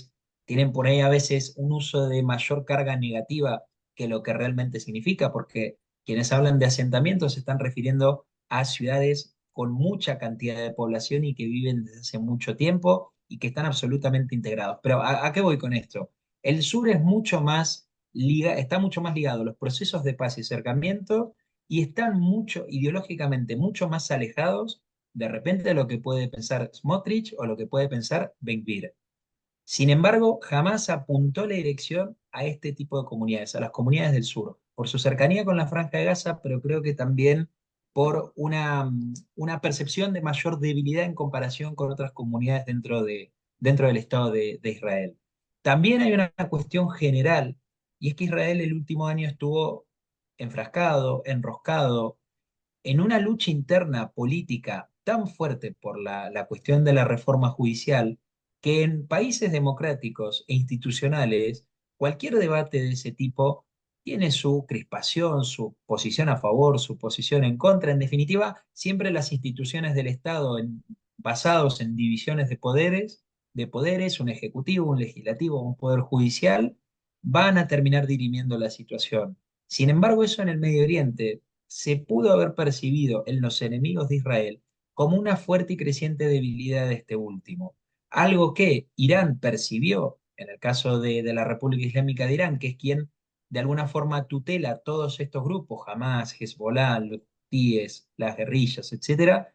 tienen por ahí a veces un uso de mayor carga negativa que lo que realmente significa, porque quienes hablan de asentamientos se están refiriendo a ciudades con mucha cantidad de población y que viven desde hace mucho tiempo y que están absolutamente integrados. Pero ¿a qué voy con esto? El sur es mucho más está mucho más ligado a los procesos de paz y acercamiento y están mucho, ideológicamente, mucho más alejados de repente de lo que puede pensar Smotrich o lo que puede pensar Ben-Gvir. Sin embargo, jamás apuntó la dirección a este tipo de comunidades, a las comunidades del sur, por su cercanía con la Franja de Gaza, pero creo que también por una percepción de mayor debilidad en comparación con otras comunidades dentro del Estado de Israel. También hay una cuestión general, y es que Israel el último año estuvo enfrascado, enroscado en una lucha interna política tan fuerte por la cuestión de la reforma judicial, que en países democráticos e institucionales, cualquier debate de ese tipo tiene su crispación, su posición a favor, su posición en contra. En definitiva, siempre las instituciones del Estado basados en divisiones de poderes, un ejecutivo, un legislativo, un poder judicial, van a terminar dirimiendo la situación. Sin embargo, eso en el Medio Oriente se pudo haber percibido en los enemigos de Israel como una fuerte y creciente debilidad de este último. Algo que Irán percibió en el caso de la República Islámica de Irán, que es quien de alguna forma tutela todos estos grupos, Hamas, Hezbollah, los hutíes, las guerrillas, etcétera,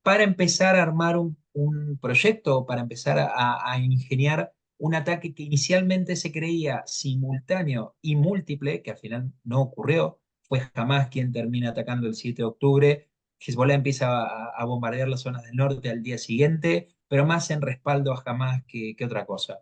para empezar a armar un proyecto, para empezar a ingeniar un ataque que inicialmente se creía simultáneo y múltiple, que al final no ocurrió, fue Hamas quien termina atacando el 7 de octubre, Hezbollah empieza a bombardear las zonas del norte al día siguiente, pero más en respaldo a Hamas que otra cosa.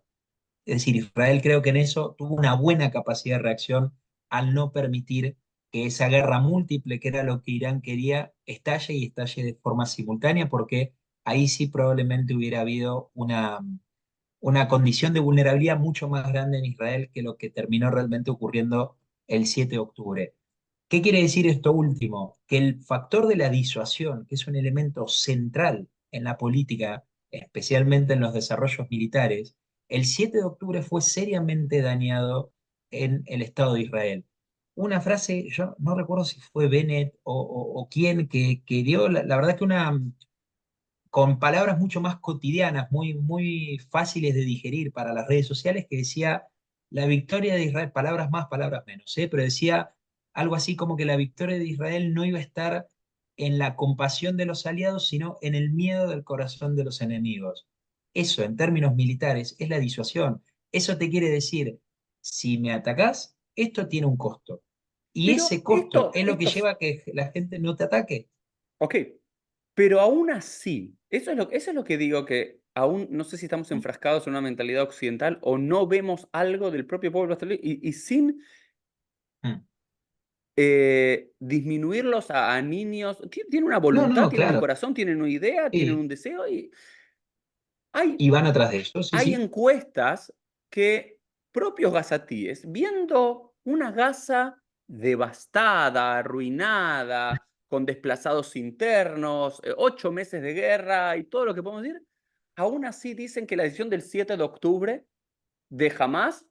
Es decir, Israel creo que en eso tuvo una buena capacidad de reacción al no permitir que esa guerra múltiple, que era lo que Irán quería, estalle y estalle de forma simultánea, porque ahí sí probablemente hubiera habido una condición de vulnerabilidad mucho más grande en Israel que lo que terminó realmente ocurriendo el 7 de octubre. ¿Qué quiere decir esto último? Que el factor de la disuasión, que es un elemento central en la política, especialmente en los desarrollos militares, el 7 de octubre fue seriamente dañado en el Estado de Israel. Una frase, yo no recuerdo si fue Bennett o quién, que dio, la verdad que con palabras mucho más cotidianas, muy, muy fáciles de digerir para las redes sociales, que decía la victoria de Israel, palabras más, palabras menos, pero decía algo así como que la victoria de Israel no iba a estar en la compasión de los aliados, sino en el miedo del corazón de los enemigos. Eso, en términos militares, es la disuasión. Eso te quiere decir, si me atacás, esto tiene un costo. Y Pero ese costo es lo que esto, lleva a que la gente no te ataque. ok, pero aún así, eso es lo que digo que aún no sé si estamos enfrascados en una mentalidad occidental o no vemos algo del propio pueblo australiano y sin Mm. disminuirlos a niños. Tienen una No, voluntad, no, tienen un claro. corazón, tienen una idea, tienen Sí. un deseo y hay, Y van atrás de eso, sí, hay sí. encuestas que propios gazatíes, viendo una Gaza devastada, arruinada, con desplazados internos, 8 meses de guerra y todo lo que podemos decir, aún así dicen que la decisión del 7 de octubre de Hamas,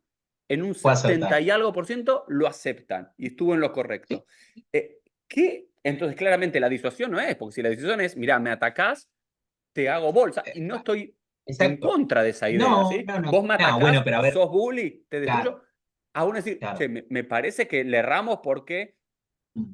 en un Fue 70 acertar. y algo por ciento, lo aceptan y estuvo en lo Sí, correcto. ¿Qué? Entonces, claramente la disuasión no es, porque si la disuasión es, mira, me atacás, te hago bolsa, y no estoy en exacto. contra de esa idea, No, ¿sí? no, no. Vos me No, bueno, atacás, pero a ver, sos bully, te claro, destruyo. Aún decir, claro. che, me parece que le erramos porque Mm.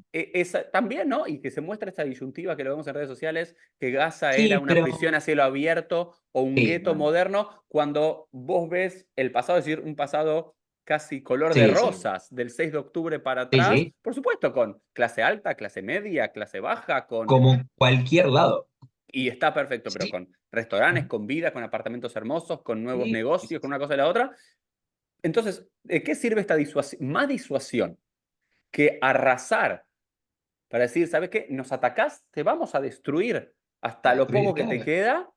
también, ¿no? Y que se muestra esta disyuntiva que lo vemos en redes sociales, que Gaza era Sí, una pero prisión a cielo abierto o un sí, gueto no, no. moderno, cuando vos ves el pasado, es decir, un pasado casi color de Sí, sí. rosas, del 6 de octubre para Sí, atrás, sí. por supuesto, con clase alta, clase media, clase baja, Como cualquier lado. y está perfecto, pero Sí. con restaurantes, Mm. con vida, con apartamentos hermosos, con nuevos Sí, sí, negocios, sí, con sí. una cosa y la otra. Entonces, ¿de qué sirve esta disuasión? Más disuasión que arrasar para decir, ¿sabes qué? Nos atacás, te vamos a destruir A hasta lo destruir, poco que te claro. queda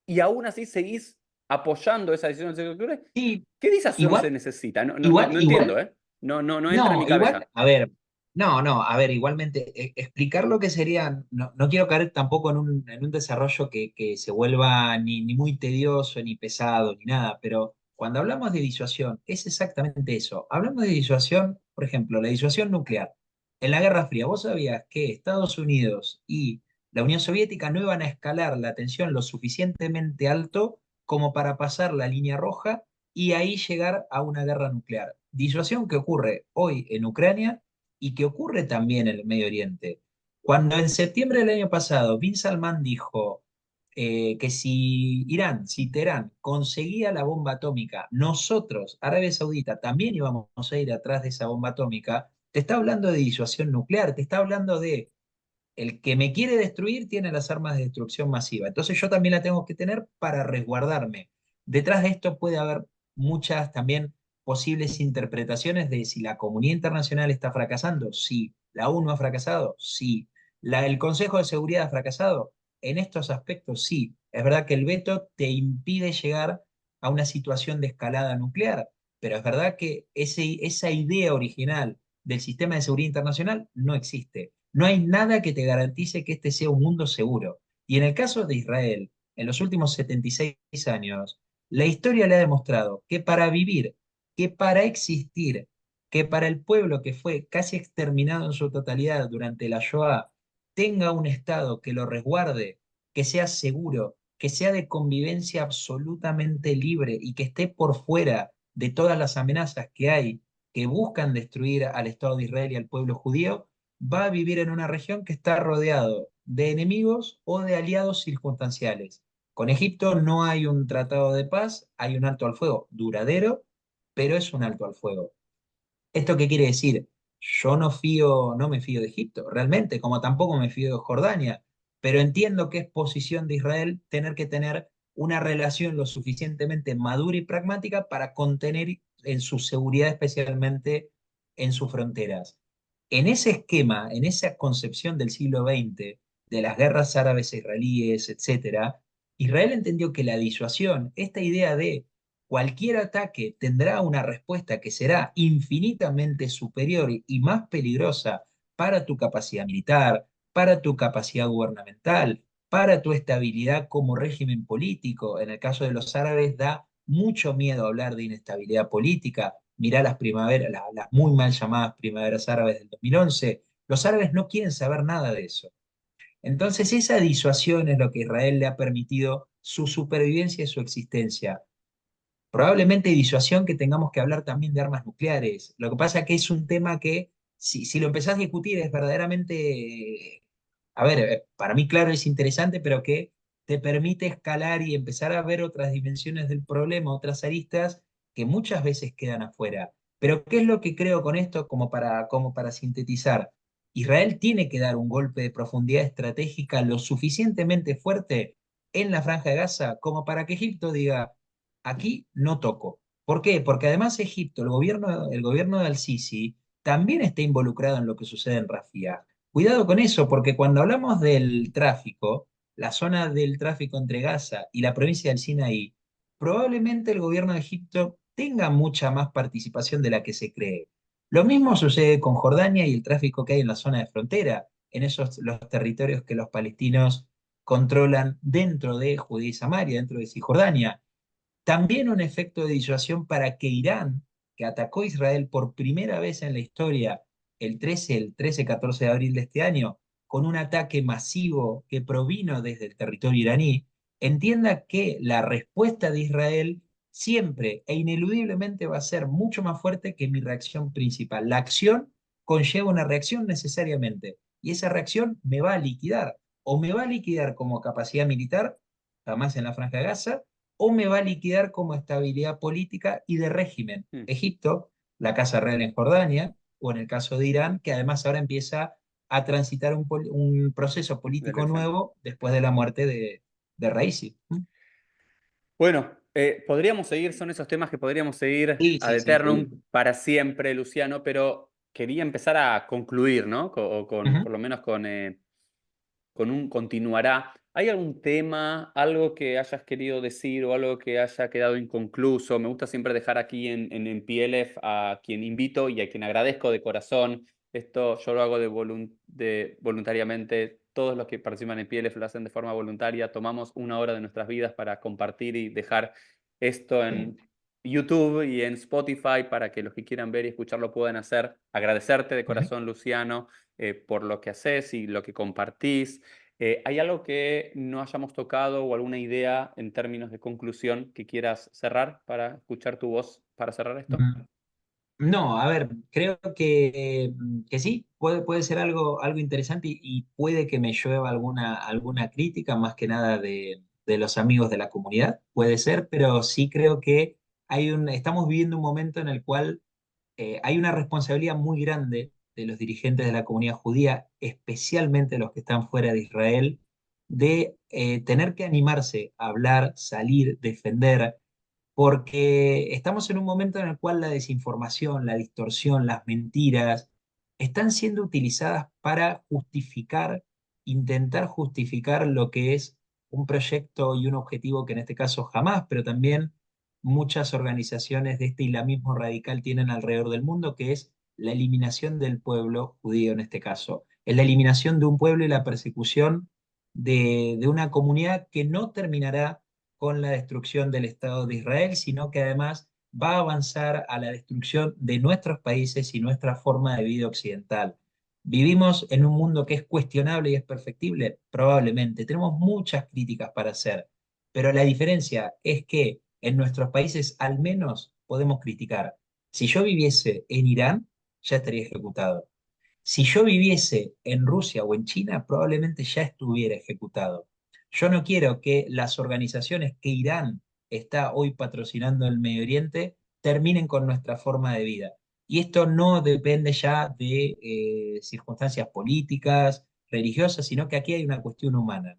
y aún así seguís apoyando esa decisión del 6 de octubre. Sí, ¿Qué disuasión se igual, necesita? No, no, no, igual, no entiendo, igual. ¿eh? No, no, no entra en mi No, igual, cabeza. a ver, no, no, a ver, igualmente, explicar lo que sería, no, no quiero caer tampoco en un desarrollo que se vuelva ni muy tedioso, ni pesado, ni nada, pero cuando hablamos de disuasión, es exactamente eso. Hablamos de disuasión, por ejemplo, la disuasión nuclear. En la Guerra Fría, ¿vos sabías que Estados Unidos y la Unión Soviética no iban a escalar la tensión lo suficientemente alto como para pasar la línea roja y ahí llegar a una guerra nuclear? Disuasión que ocurre hoy en Ucrania y que ocurre también en el Medio Oriente. Cuando en septiembre del año pasado Bin Salman dijo que si Irán, si Teherán conseguía la bomba atómica, nosotros, Arabia Saudita, también íbamos a ir atrás de esa bomba atómica, te está hablando de disuasión nuclear, te está hablando de el que me quiere destruir tiene las armas de destrucción masiva. Entonces yo también la tengo que tener para resguardarme. Detrás de esto puede haber muchas también posibles interpretaciones de si la comunidad internacional está fracasando. Sí. La ONU ha fracasado. Sí. El Consejo de Seguridad ha fracasado. En estos aspectos sí. Es verdad que el veto te impide llegar a una situación de escalada nuclear, pero es verdad que esa idea original del sistema de seguridad internacional no existe. No hay nada que te garantice que este sea un mundo seguro. Y en el caso de Israel, en los últimos 76 años, la historia le ha demostrado que para vivir, que para existir, que para el pueblo que fue casi exterminado en su totalidad durante la Shoah, tenga un Estado que lo resguarde, que sea seguro, que sea de convivencia absolutamente libre y que esté por fuera de todas las amenazas que hay que buscan destruir al Estado de Israel y al pueblo judío, va a vivir en una región que está rodeado de enemigos o de aliados circunstanciales. Con Egipto no hay un tratado de paz, hay un alto al fuego duradero, pero es un alto al fuego. ¿Esto qué quiere decir? Yo no me fío de Egipto, realmente, como tampoco me fío de Jordania, pero entiendo que es posición de Israel tener que tener una relación lo suficientemente madura y pragmática para contener en su seguridad, especialmente en sus fronteras. En ese esquema, en esa concepción del siglo XX, de las guerras árabes e israelíes, etcétera, Israel entendió que la disuasión, esta idea de cualquier ataque tendrá una respuesta que será infinitamente superior y más peligrosa para tu capacidad militar, para tu capacidad gubernamental, para tu estabilidad como régimen político. En el caso de los árabes da mucho miedo hablar de inestabilidad política. Mirá las primaveras, las muy mal llamadas primaveras árabes del 2011. Los árabes no quieren saber nada de eso. Entonces, esa disuasión es lo que a Israel le ha permitido su supervivencia y su existencia. Probablemente disuasión que tengamos que hablar también de armas nucleares. Lo que pasa es que es un tema que, si lo empezás a discutir, es verdaderamente, a ver, para mí claro es interesante, pero que te permite escalar y empezar a ver otras dimensiones del problema, otras aristas que muchas veces quedan afuera. Pero ¿qué es lo que creo con esto como para sintetizar? Israel tiene que dar un golpe de profundidad estratégica lo suficientemente fuerte en la Franja de Gaza como para que Egipto diga aquí no toco. ¿Por qué? Porque además Egipto, el gobierno de Al-Sisi, también está involucrado en lo que sucede en Rafah. Cuidado con eso, porque cuando hablamos del tráfico, la zona del tráfico entre Gaza y la provincia del Sinaí, probablemente el gobierno de Egipto tenga mucha más participación de la que se cree. Lo mismo sucede con Jordania y el tráfico que hay en la zona de frontera, en esos los territorios que los palestinos controlan dentro de Judea y Samaria, dentro de Cisjordania. También un efecto de disuasión para que Irán, que atacó a Israel por primera vez en la historia el 13-14 de abril de este año, con un ataque masivo que provino desde el territorio iraní, entienda que la respuesta de Israel siempre e ineludiblemente va a ser mucho más fuerte que mi reacción principal. La acción conlleva una reacción necesariamente, y esa reacción me va a liquidar, o me va a liquidar como capacidad militar, jamás en la Franja de Gaza, o me va a liquidar como estabilidad política y de régimen. Mm. Egipto, la Casa Real en Jordania, o en el caso de Irán, que además ahora empieza a transitar un proceso De político elección. nuevo después de la muerte de Raisi. Bueno, podríamos seguir, son esos temas que podríamos seguir Sí, ad sí, sí. eternum para siempre, Luciano, pero quería empezar a concluir, ¿no? Por Ujú. lo menos con un continuará. ¿Hay algún tema, algo que hayas querido decir o algo que haya quedado inconcluso? Me gusta siempre dejar aquí en PLF a quien invito y a quien agradezco de corazón. Esto yo lo hago voluntariamente. Todos los que participan en PLF lo hacen de forma voluntaria. Tomamos una hora de nuestras vidas para compartir y dejar esto en YouTube y en Spotify para que los que quieran ver y escucharlo puedan hacer. Agradecerte de Ujú. corazón, Luciano, por lo que haces y lo que compartís. ¿Hay algo que no hayamos tocado o alguna idea en términos de conclusión que quieras cerrar para escuchar tu voz para cerrar esto? Mm. No, a ver, creo que sí, puede ser algo interesante y puede que me llueva alguna crítica, más que nada de los amigos de la comunidad, puede ser, pero sí creo que estamos viviendo un momento en el cual hay una responsabilidad muy grande de los dirigentes de la comunidad judía, especialmente los que están fuera de Israel, de tener que animarse a hablar, salir, defender, porque estamos en un momento en el cual la desinformación, la distorsión, las mentiras están siendo utilizadas para justificar, intentar justificar lo que es un proyecto y un objetivo que en este caso Hamás, pero también muchas organizaciones de este islamismo radical tienen alrededor del mundo, que es la eliminación del pueblo judío en este caso. Es la eliminación de un pueblo y la persecución de una comunidad que no terminará con la destrucción del Estado de Israel, sino que además va a avanzar a la destrucción de nuestros países y nuestra forma de vida occidental. ¿Vivimos en un mundo que es cuestionable y es perfectible? Probablemente. Tenemos muchas críticas para hacer, pero la diferencia es que en nuestros países al menos podemos criticar. Si yo viviese en Irán, ya estaría ejecutado. Si yo viviese en Rusia o en China, probablemente ya estuviera ejecutado. Yo no quiero que las organizaciones que Irán está hoy patrocinando en el Medio Oriente terminen con nuestra forma de vida. Y esto no depende ya de circunstancias políticas, religiosas, sino que aquí hay una cuestión humana.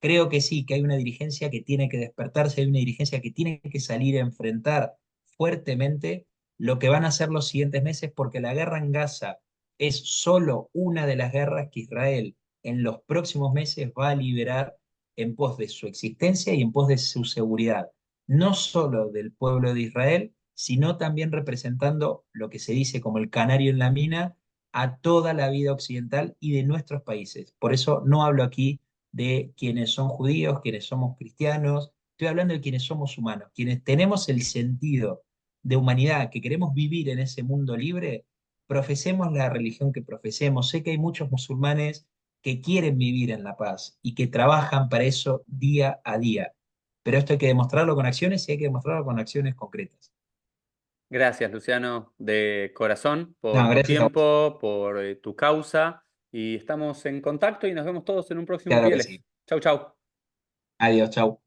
Creo que sí, que hay una dirigencia que tiene que despertarse, hay una dirigencia que tiene que salir a enfrentar fuertemente lo que van a ser los siguientes meses, porque la guerra en Gaza es solo una de las guerras que Israel en los próximos meses va a liberar en pos de su existencia y en pos de su seguridad, no solo del pueblo de Israel, sino también representando lo que se dice como el canario en la mina a toda la vida occidental y de nuestros países. Por eso no hablo aquí de quienes son judíos, quienes somos cristianos, estoy hablando de quienes somos humanos, quienes tenemos el sentido de humanidad, que queremos vivir en ese mundo libre, profesemos la religión que profesemos. Sé que hay muchos musulmanes que quieren vivir en la paz y que trabajan para eso día a día, pero esto hay que demostrarlo con acciones y hay que demostrarlo con acciones concretas. Gracias, Luciano, de corazón, por No, tu gracias a vos. tiempo, por tu causa. Y estamos en contacto y nos vemos todos en un próximo Claro que sí. Pieles. Chau, chau. Adiós, chau.